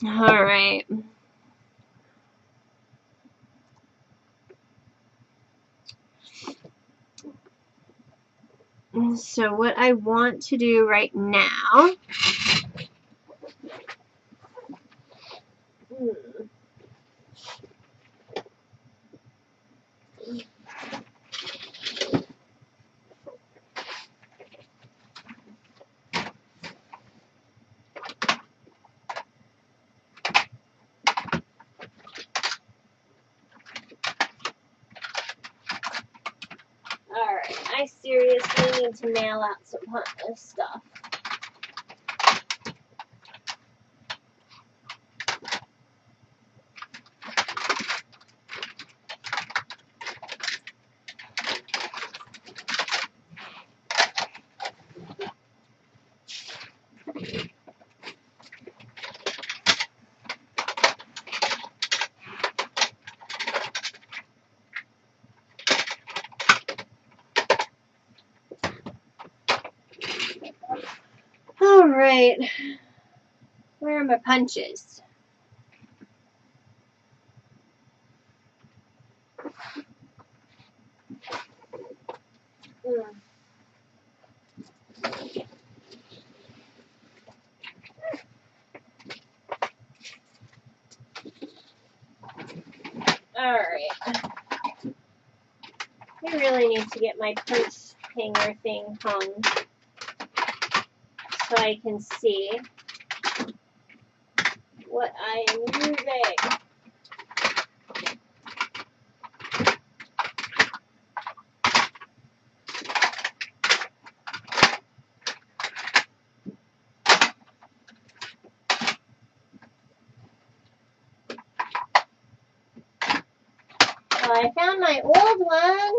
All right. So what I want to do right now I seriously need to mail out some stuff. right. Where are my punches? Mm. Alright. I really need to get my punch hanger thing hung so I can see what I am using. Well, I found my old one.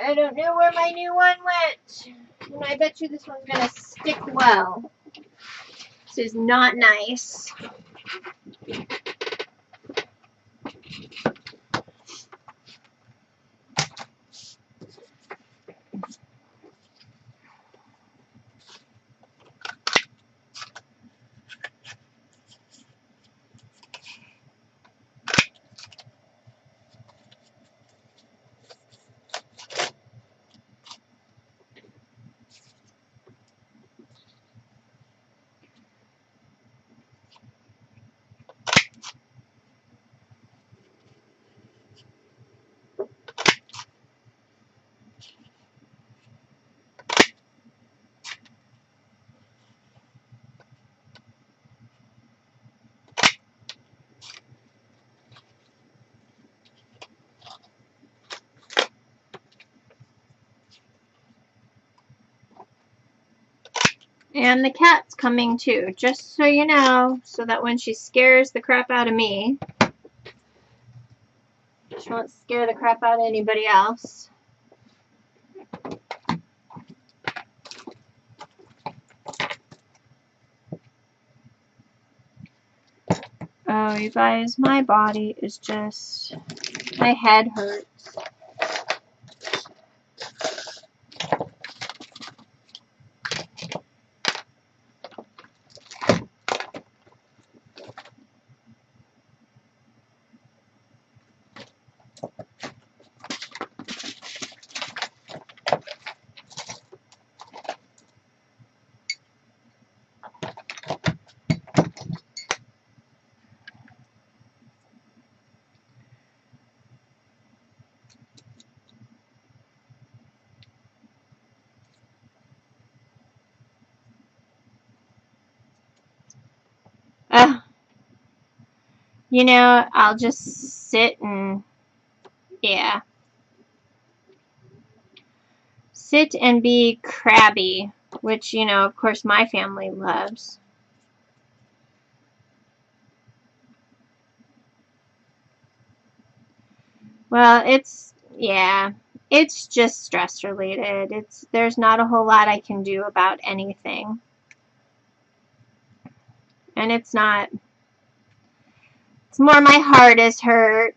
I don't know where my new one went. And I bet you this one's going to stick well. This is not nice. And the cat's coming too, just so you know, so that when she scares the crap out of me, she won't scare the crap out of anybody else. Oh, you guys, my body is just, my head hurts. You know, I'll just sit and, yeah. Sit and be crabby, which, you know, of course my family loves. Well, yeah, it's just stress related. There's not a whole lot I can do about anything. And it's more my heart is hurt.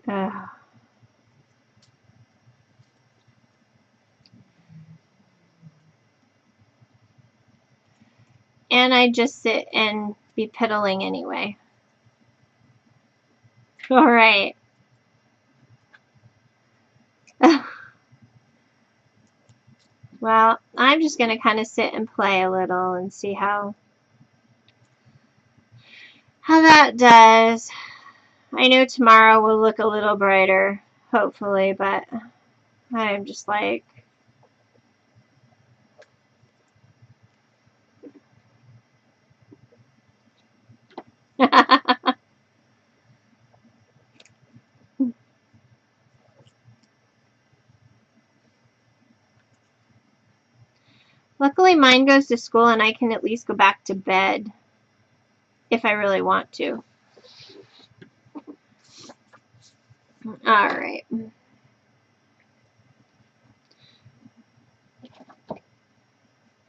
Ugh. And I just sit and be piddling anyway. All right. Well, I'm just going to kind of sit and play a little and see how that does. I know tomorrow will look a little brighter, hopefully, but I'm just like, hopefully mine goes to school and I can at least go back to bed if I really want to. All right.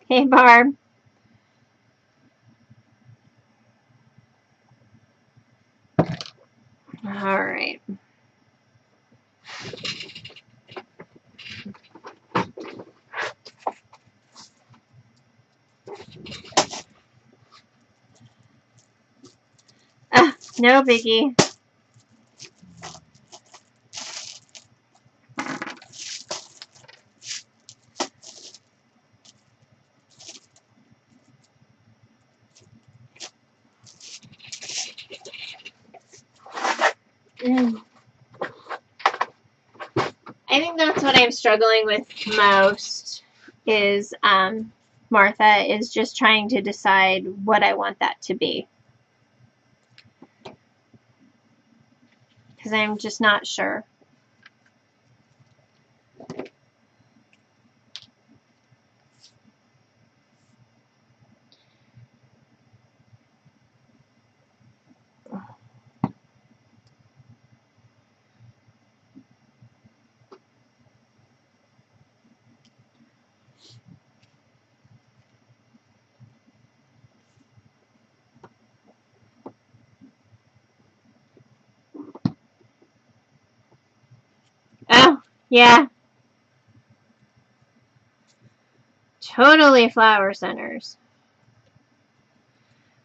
Hey, Barb. All right. No biggie. I think that's what I'm struggling with most is Martha is just trying to decide what I want that to be. Because I'm just not sure. Oh, yeah. Totally flower centers.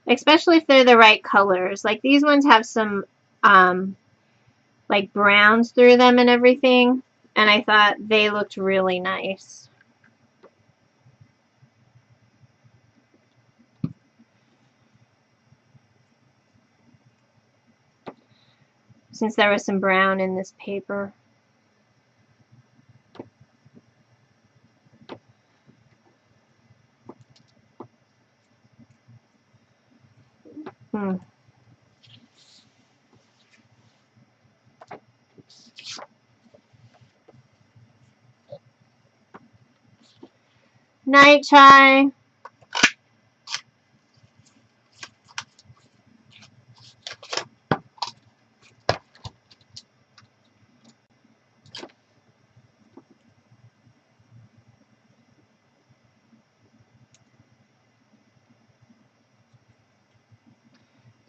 Especially if they're the right colors. Like these ones have some like browns through them and everything. And I thought they looked really nice. Since there was some brown in this paper. Night, Chai.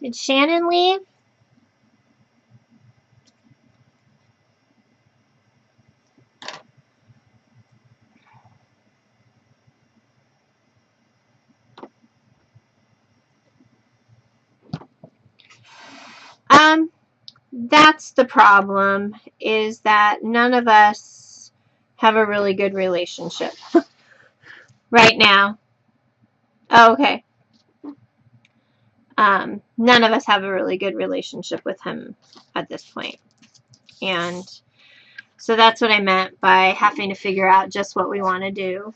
Did Shannon leave? That's the problem, is that none of us have a really good relationship right now. Oh, okay. None of us have a really good relationship with him at this point. And so that's what I meant by having to figure out just what we want to do.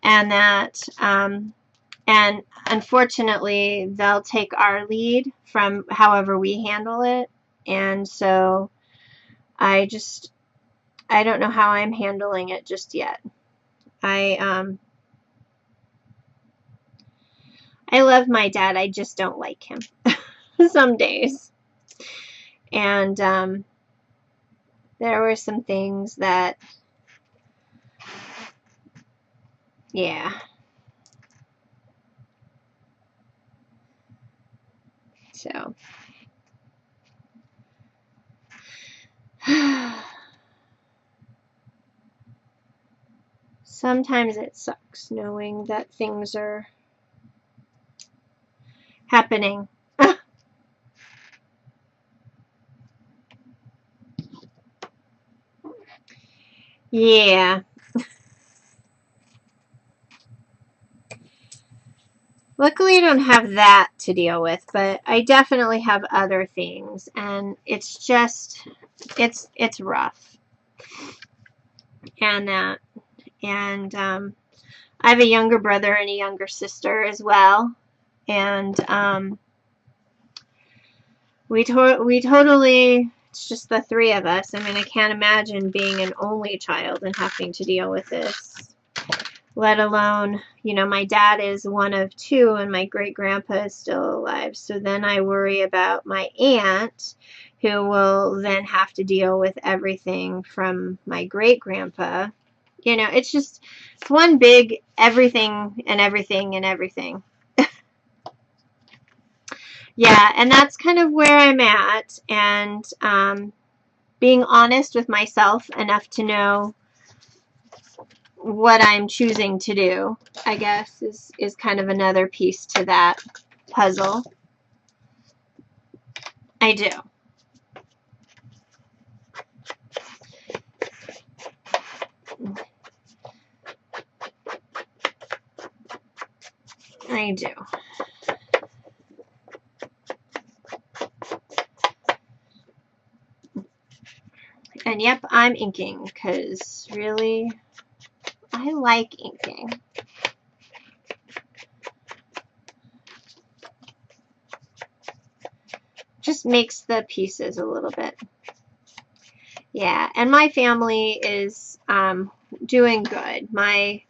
And that, and unfortunately, they'll take our lead from however we handle it. And so I don't know how I'm handling it just yet. I love my dad. I just don't like him some days. And there were some things that, yeah. So. Sometimes it sucks knowing that things are happening. Yeah. Luckily, I don't have that to deal with, but I definitely have other things, and it's just, it's rough. And that, and I have a younger brother and a younger sister as well, and we totally, it's just the three of us. I mean, I can't imagine being an only child and having to deal with this. let alone, you know, my dad is one of two and my great grandpa is still alive. So then I worry about my aunt, who will then have to deal with everything from my great grandpa. You know, it's just one big everything and everything and everything. Yeah, and that's kind of where I'm at, and being honest with myself enough to know what I'm choosing to do, I guess, is kind of another piece to that puzzle. I do. I do. And yep, I'm inking because really, I like inking. Just makes the pieces a little bit. Yeah, and my family is doing good. My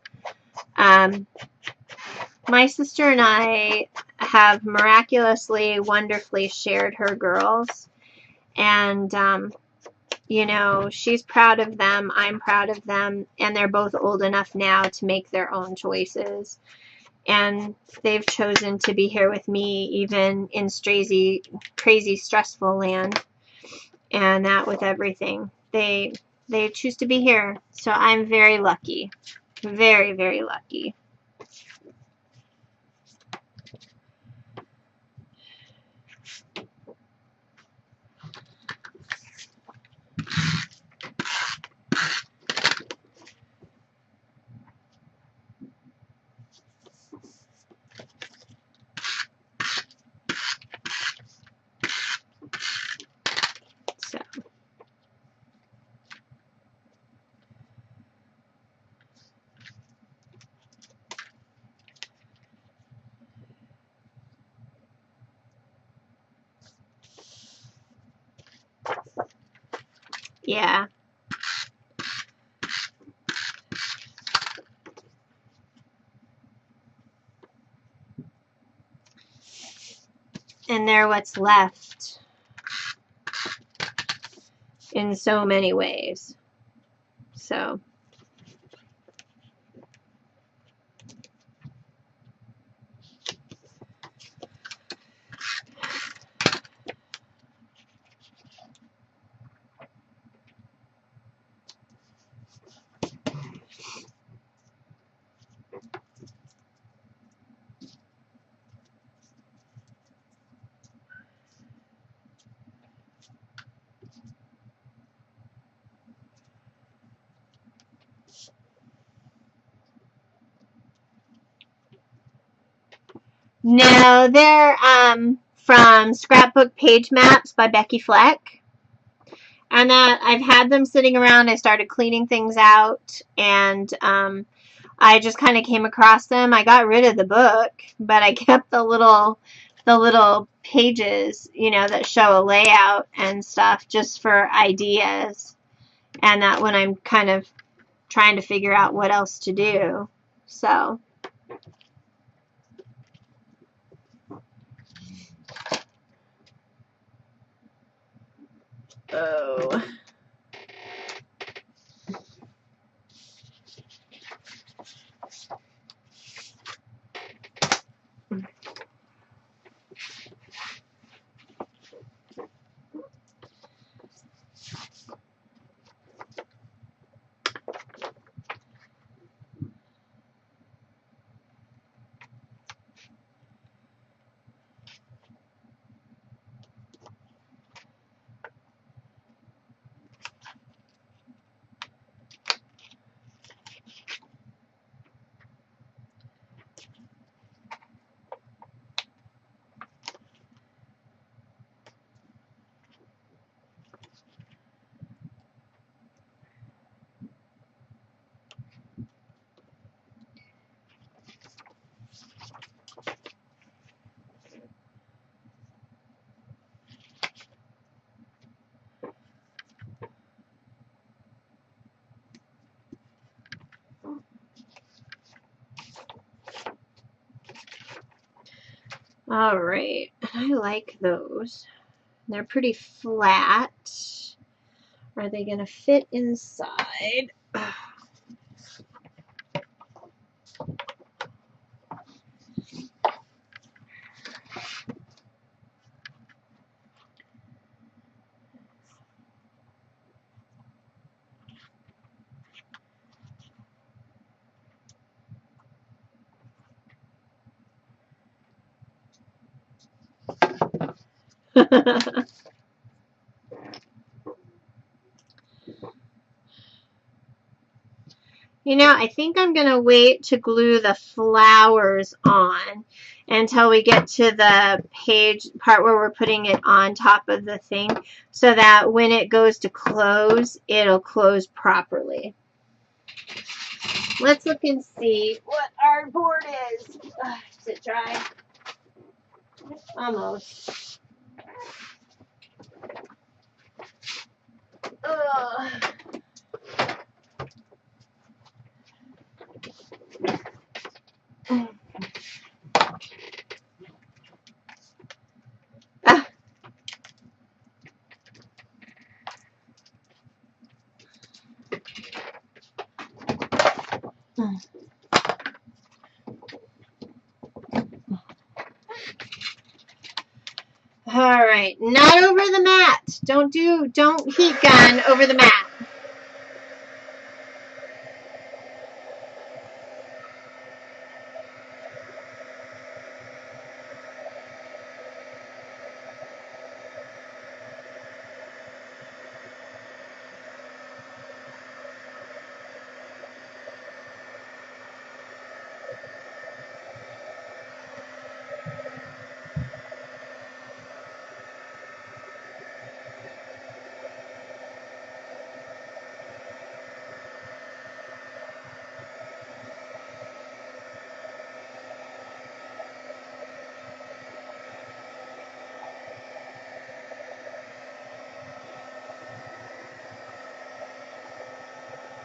sister and I have miraculously, wonderfully shared her girls, and you know, she's proud of them, I'm proud of them, and they're both old enough now to make their own choices. And they've chosen to be here with me even in crazy, stressful land, and that with everything. They choose to be here, so I'm very lucky. Very, very lucky. So yeah. And they're what's left in so many ways. So no, they're from Scrapbook Page Maps by Becky Fleck. And I've had them sitting around. I started cleaning things out, and I just kind of came across them. I got rid of the book, but I kept the little pages, you know, that show a layout and stuff just for ideas. And that when I'm kind of trying to figure out what else to do. So oh. All right, I like those. They're pretty flat. Are they gonna fit inside? You know, I think I'm going to wait to glue the flowers on until we get to the page part where we're putting it on top of the thing so that when it goes to close, it'll close properly. Let's look and see what our board is. Is it dry? Almost. Ugh. All right, not over the mat. Don't heat gun over the mat.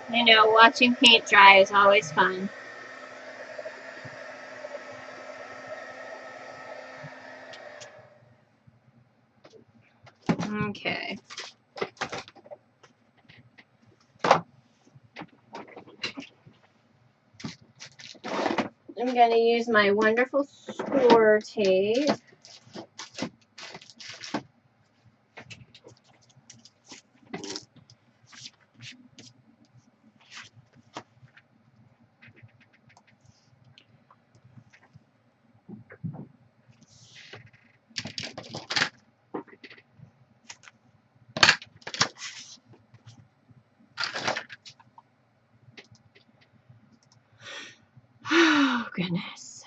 You know, watching paint dry is always fun. Okay. I'm going to use my wonderful score tape. Oh, goodness.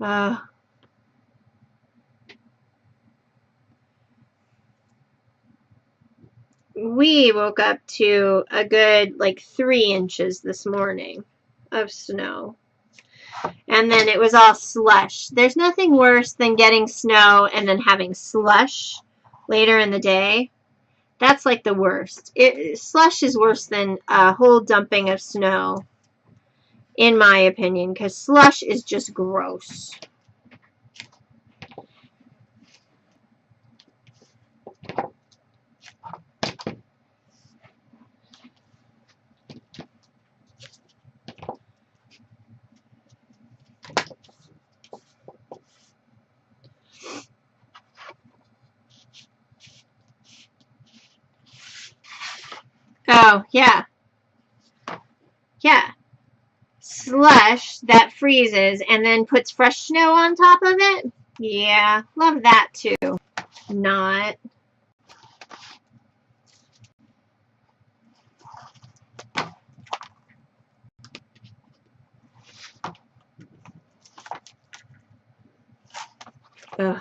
Oh. We woke up to a good like 3 inches this morning of snow. And then it was all slush. There's nothing worse than getting snow and then having slush later in the day. That's like the worst. Slush is worse than a whole dumping of snow, in my opinion, because slush is just gross. Oh, yeah. Yeah. Slush slush that freezes and then puts fresh snow on top of it. Yeah, love that too. Not. Ugh.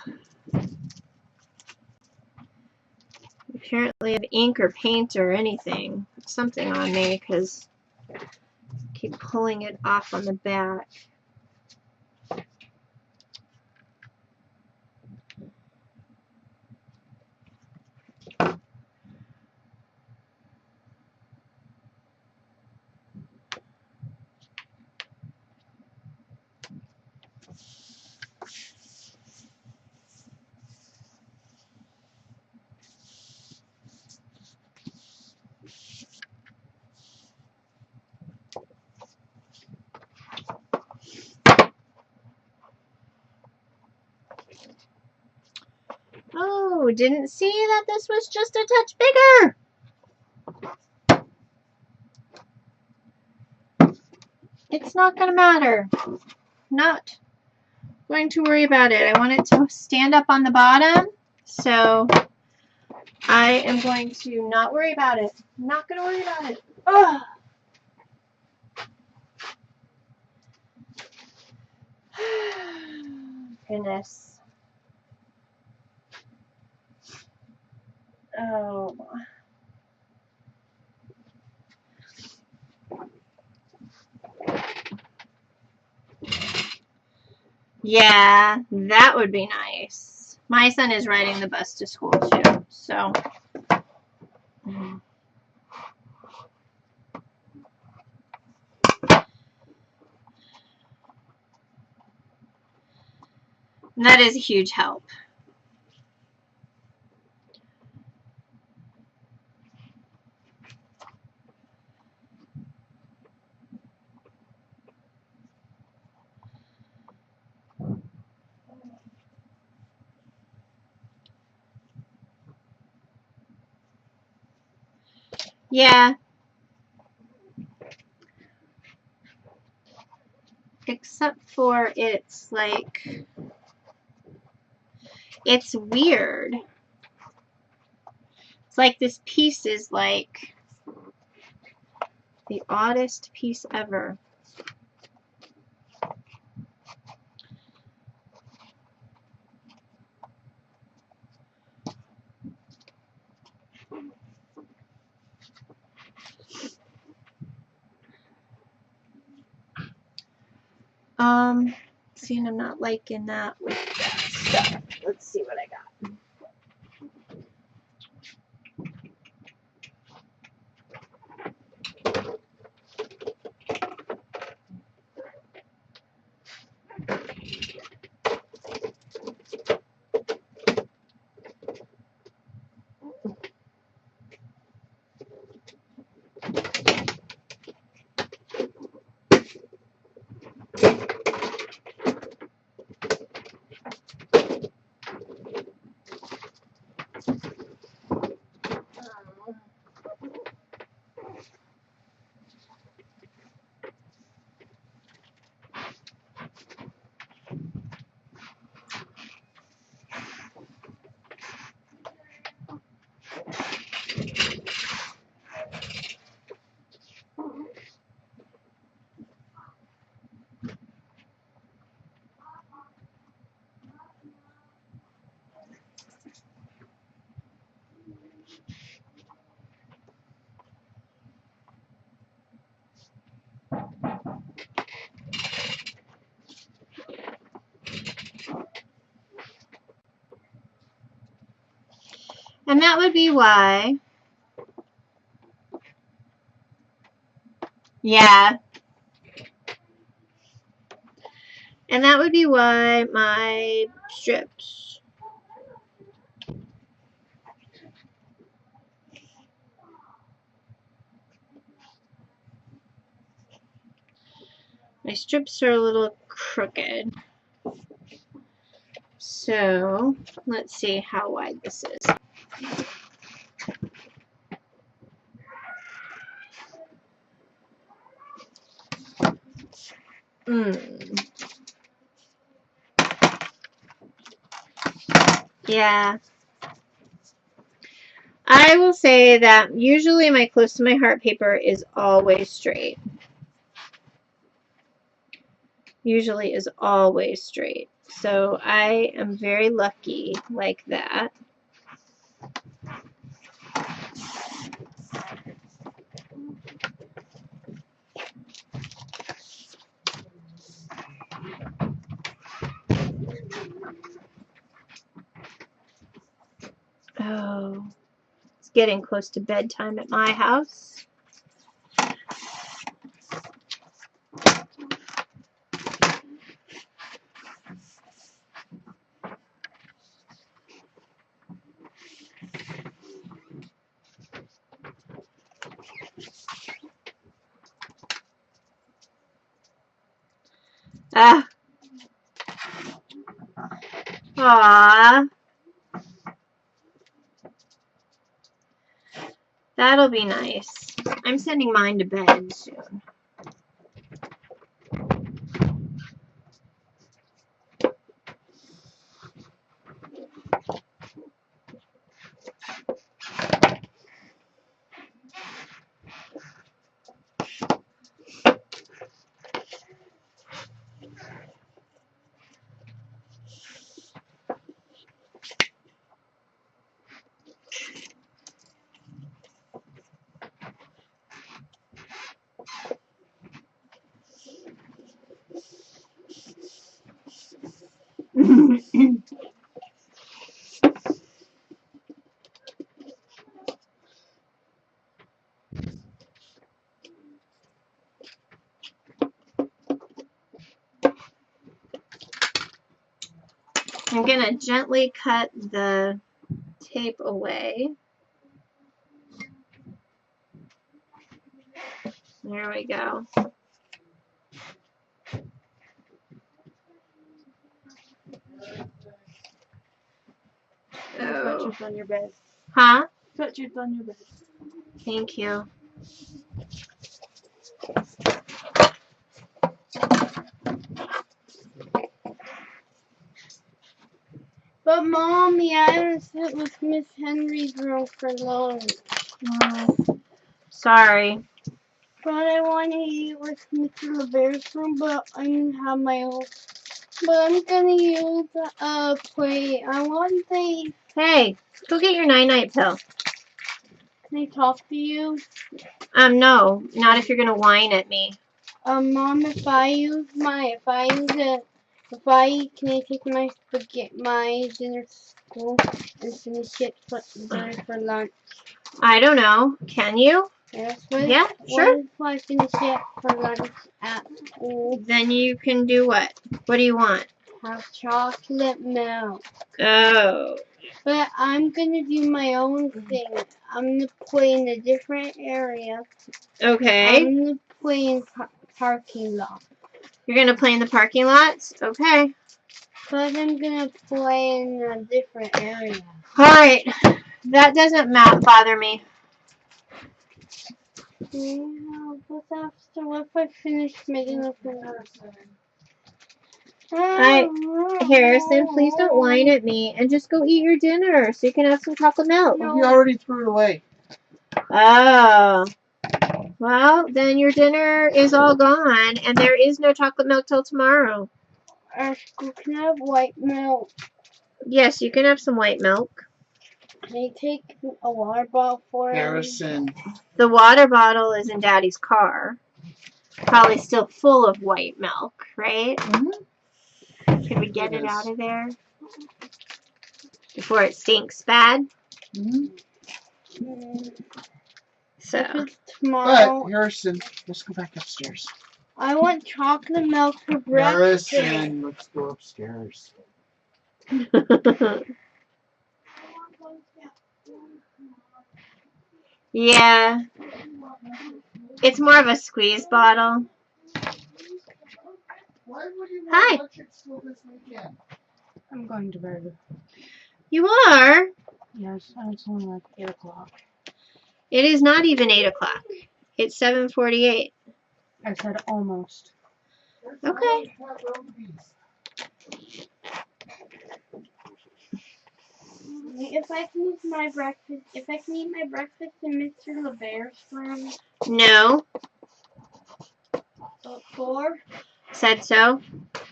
Apparently I have ink or paint or anything. Put something on me because I keep pulling it off on the back. Oh, didn't see that this was just a touch bigger. It's not going to matter. Not going to worry about it. I want it to stand up on the bottom, so I am going to not worry about it. I'm not going to worry about it. Ugh. Goodness. Oh. Yeah, that would be nice. My son is riding the bus to school too, so. And that is a huge help. Yeah. Except for it's like, it's weird. It's like this piece is like the oddest piece ever. See, and I'm not liking that with that stuff. Let's see what I got. And that would be why. Yeah. And that would be why my strips. My strips are a little crooked. So, let's see how wide this is. Yeah. I will say that usually my close to my heart paper is always straight. Usually is always straight. So I am very lucky like that. Oh, it's getting close to bedtime at my house. Ah. Aww. That'll be nice. I'm sending mine to bed soon. I'm going to gently cut the tape away. There we go. Oh. On your bed. Huh? Put yours on your bed. Thank you. But Mommy, I was sit with Miss Henry's room for lunch. Oh, sorry. But I want to eat with Mr. LeBear's room, but I didn't have my own. But I'm gonna use a plate. I want the. Hey, go get your night-night pill. Can I talk to you? No, not if you're going to whine at me. Mom, can I take my dinner to school and finish it for dinner for lunch? I don't know. Can you? Yes, Yeah, sure. What if I finish it for lunch at school? Then you can do what? What do you want? Have chocolate milk. Oh. But I'm gonna do my own thing. I'm gonna play in a different area. Okay. I'm gonna play in parking lot. You're going to play in the parking lots? Okay. But I'm gonna play in a different area. Alright. That doesn't bother me. Yeah, but after what if I finish making up for Harrison, please don't whine at me and just go eat your dinner so you can have some chocolate milk. He already threw it away. Oh. Well, then your dinner is all gone and there is no chocolate milk till tomorrow. Can I have white milk? Yes, you can have some white milk. Can I take a water bottle for Harrison. The water bottle is in Daddy's car. Probably still full of white milk, right? Mm-hmm. Can we get it out of there before it stinks bad? Mm-hmm. So. If it's tomorrow. But, Harrison, let's go back upstairs. I want chocolate milk for breakfast. Harrison, let's go upstairs. Yeah. It's more of a squeeze bottle. Hi. I'm going to bed. You are? Yes, it's only like 8 o'clock. It is not even 8 o'clock. It's 7:48. I said almost. Okay. If I can eat my breakfast, in Mr. LeBear's room No. before, Said so.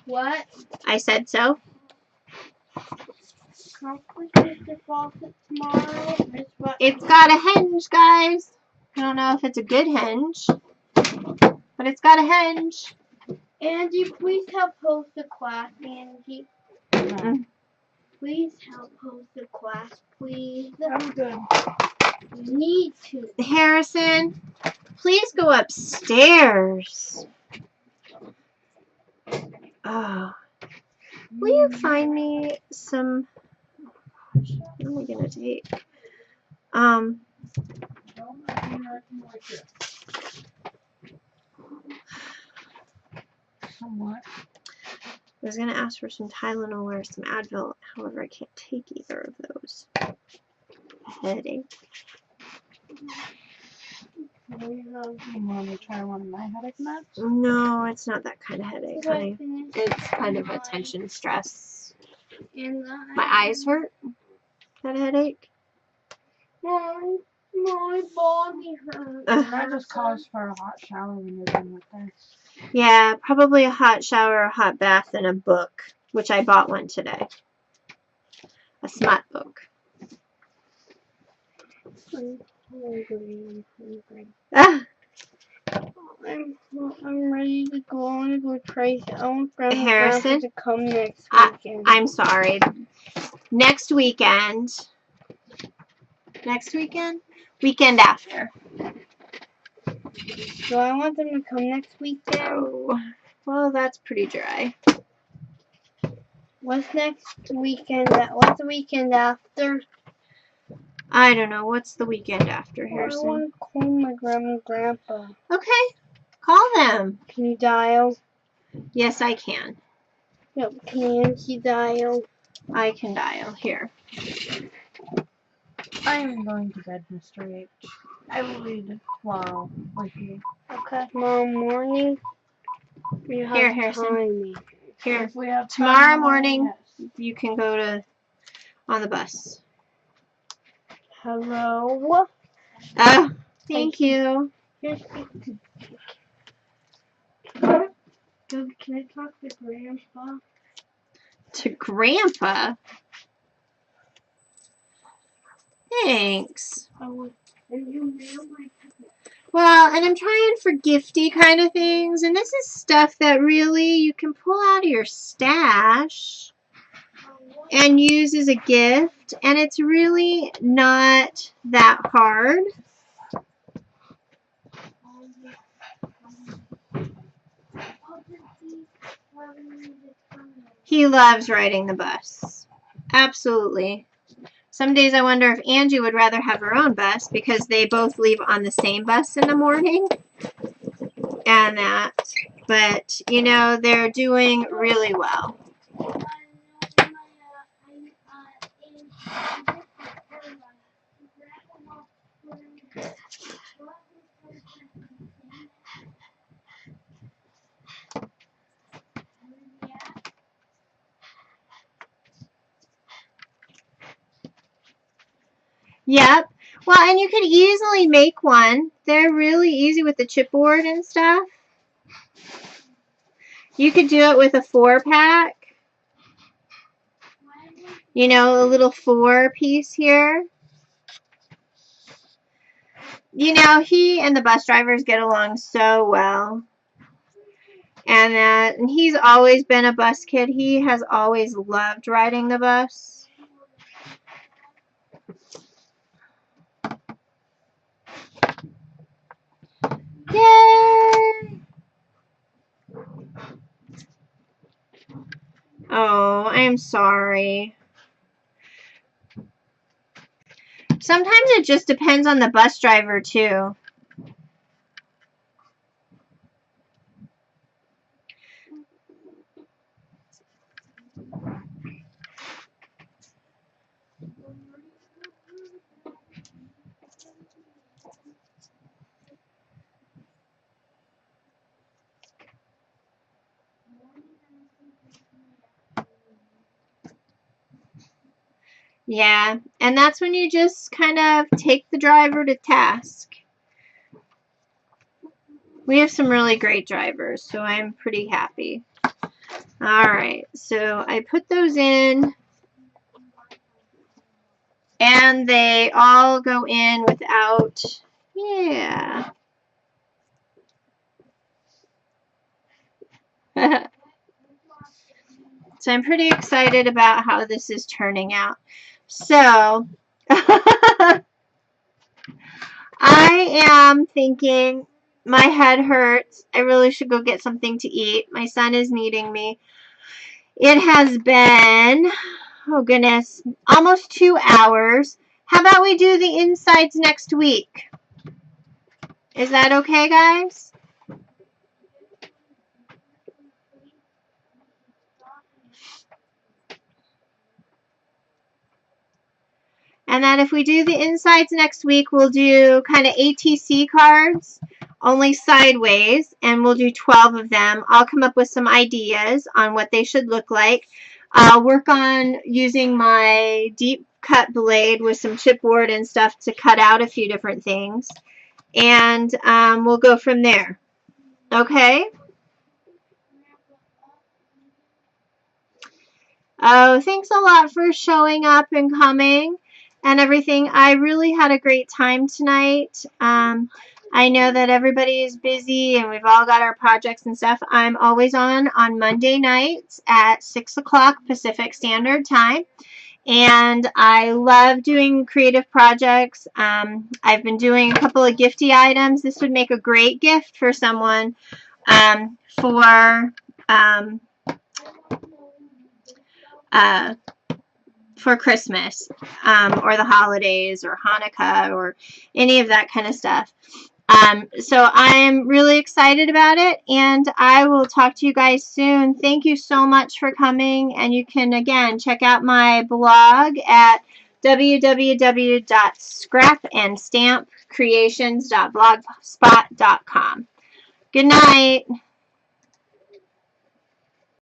what? I said so. Conference Mr. Fawcett tomorrow. It's got a hinge, guys. I don't know if it's a good hinge, but it's got a hinge. Angie, please help host the class, Angie. Mm. Please help host the class, please. I'm good. You need to. Harrison, please go upstairs. Oh. Will you find me some? What am I gonna take? Somewhat. I was gonna ask for some Tylenol or some Advil. However, I can't take either of those. A headache. You want me to try one of my headache meds? No, it's not that kind of headache, honey. It's kind of a tension stress. My eyes hurt. Is that a headache? My body hurts. That just calls for a hot shower when you're done with this. Yeah, probably a hot shower, a hot bath, and a book, which I bought one today. A smut book. I'm hungry. Ah, I'm ready to go. I want to go try. I want Grandma Harrison? to come next weekend. I'm sorry. Next weekend. Next weekend? Weekend after. So I want them to come next weekend. Oh, well, that's pretty dry. What's next weekend? What's the weekend after? I don't know. What's the weekend after, I Harrison? want to call my grandma and grandpa. Okay. Call them. Can you dial? Yes, I can. Yep. Can she dial? I can dial. Here. I am going to bed, Mr. H. I will read tomorrow with you. Okay. Tomorrow morning. We have Here, Harrison. time. Here. If we have Tomorrow time, morning, yes. you can go on the bus. Hello. Oh, thank you. Here's Can I talk to Grandpa? To Grandpa? Thanks. Oh, and you mail my Well, and I'm trying for gifty kind of things, and this is stuff that really you can pull out of your stash and use as a gift, and it's really not that hard. He loves riding the bus. Absolutely. Some days I wonder if Angie would rather have her own bus because they both leave on the same bus in the morning. And that. But, you know, they're doing really well. Yep. Well, and you could easily make one. They're really easy with the chipboard and stuff. You could do it with a 4-pack. You know, a little 4-piece here. You know, he and the bus drivers get along so well. And he's always been a bus kid. He has always loved riding the bus. Yay! Oh, I'm sorry. Sometimes it just depends on the bus driver, too. Yeah, and that's when you just kind of take the driver to task. We have some really great drivers, so I'm pretty happy. Alright, so I put those in, and they all go in without, yeah. So I'm pretty excited about how this is turning out. So, I am thinking my head hurts. I really should go get something to eat. My son is needing me. It has been, oh goodness, almost 2 hours. How about we do the insides next week? Is that okay, guys? And then if we do the insides next week, we'll do kind of ATC cards, only sideways, and we'll do 12 of them. I'll come up with some ideas on what they should look like. I'll work on using my deep cut blade with some chipboard and stuff to cut out a few different things. And we'll go from there. Okay? Oh, thanks a lot for showing up and coming and everything. I really had a great time tonight. I know that everybody is busy and we've all got our projects and stuff. I'm always on Monday nights at 6 o'clock Pacific Standard Time. And I love doing creative projects. I've been doing a couple of gifty items. This would make a great gift for someone for Christmas or the holidays or Hanukkah or any of that kind of stuff. So I'm really excited about it, and I will talk to you guys soon. Thank you so much for coming, and you can, again, check out my blog at www.scrapandstampcreations.blogspot.com. Good night.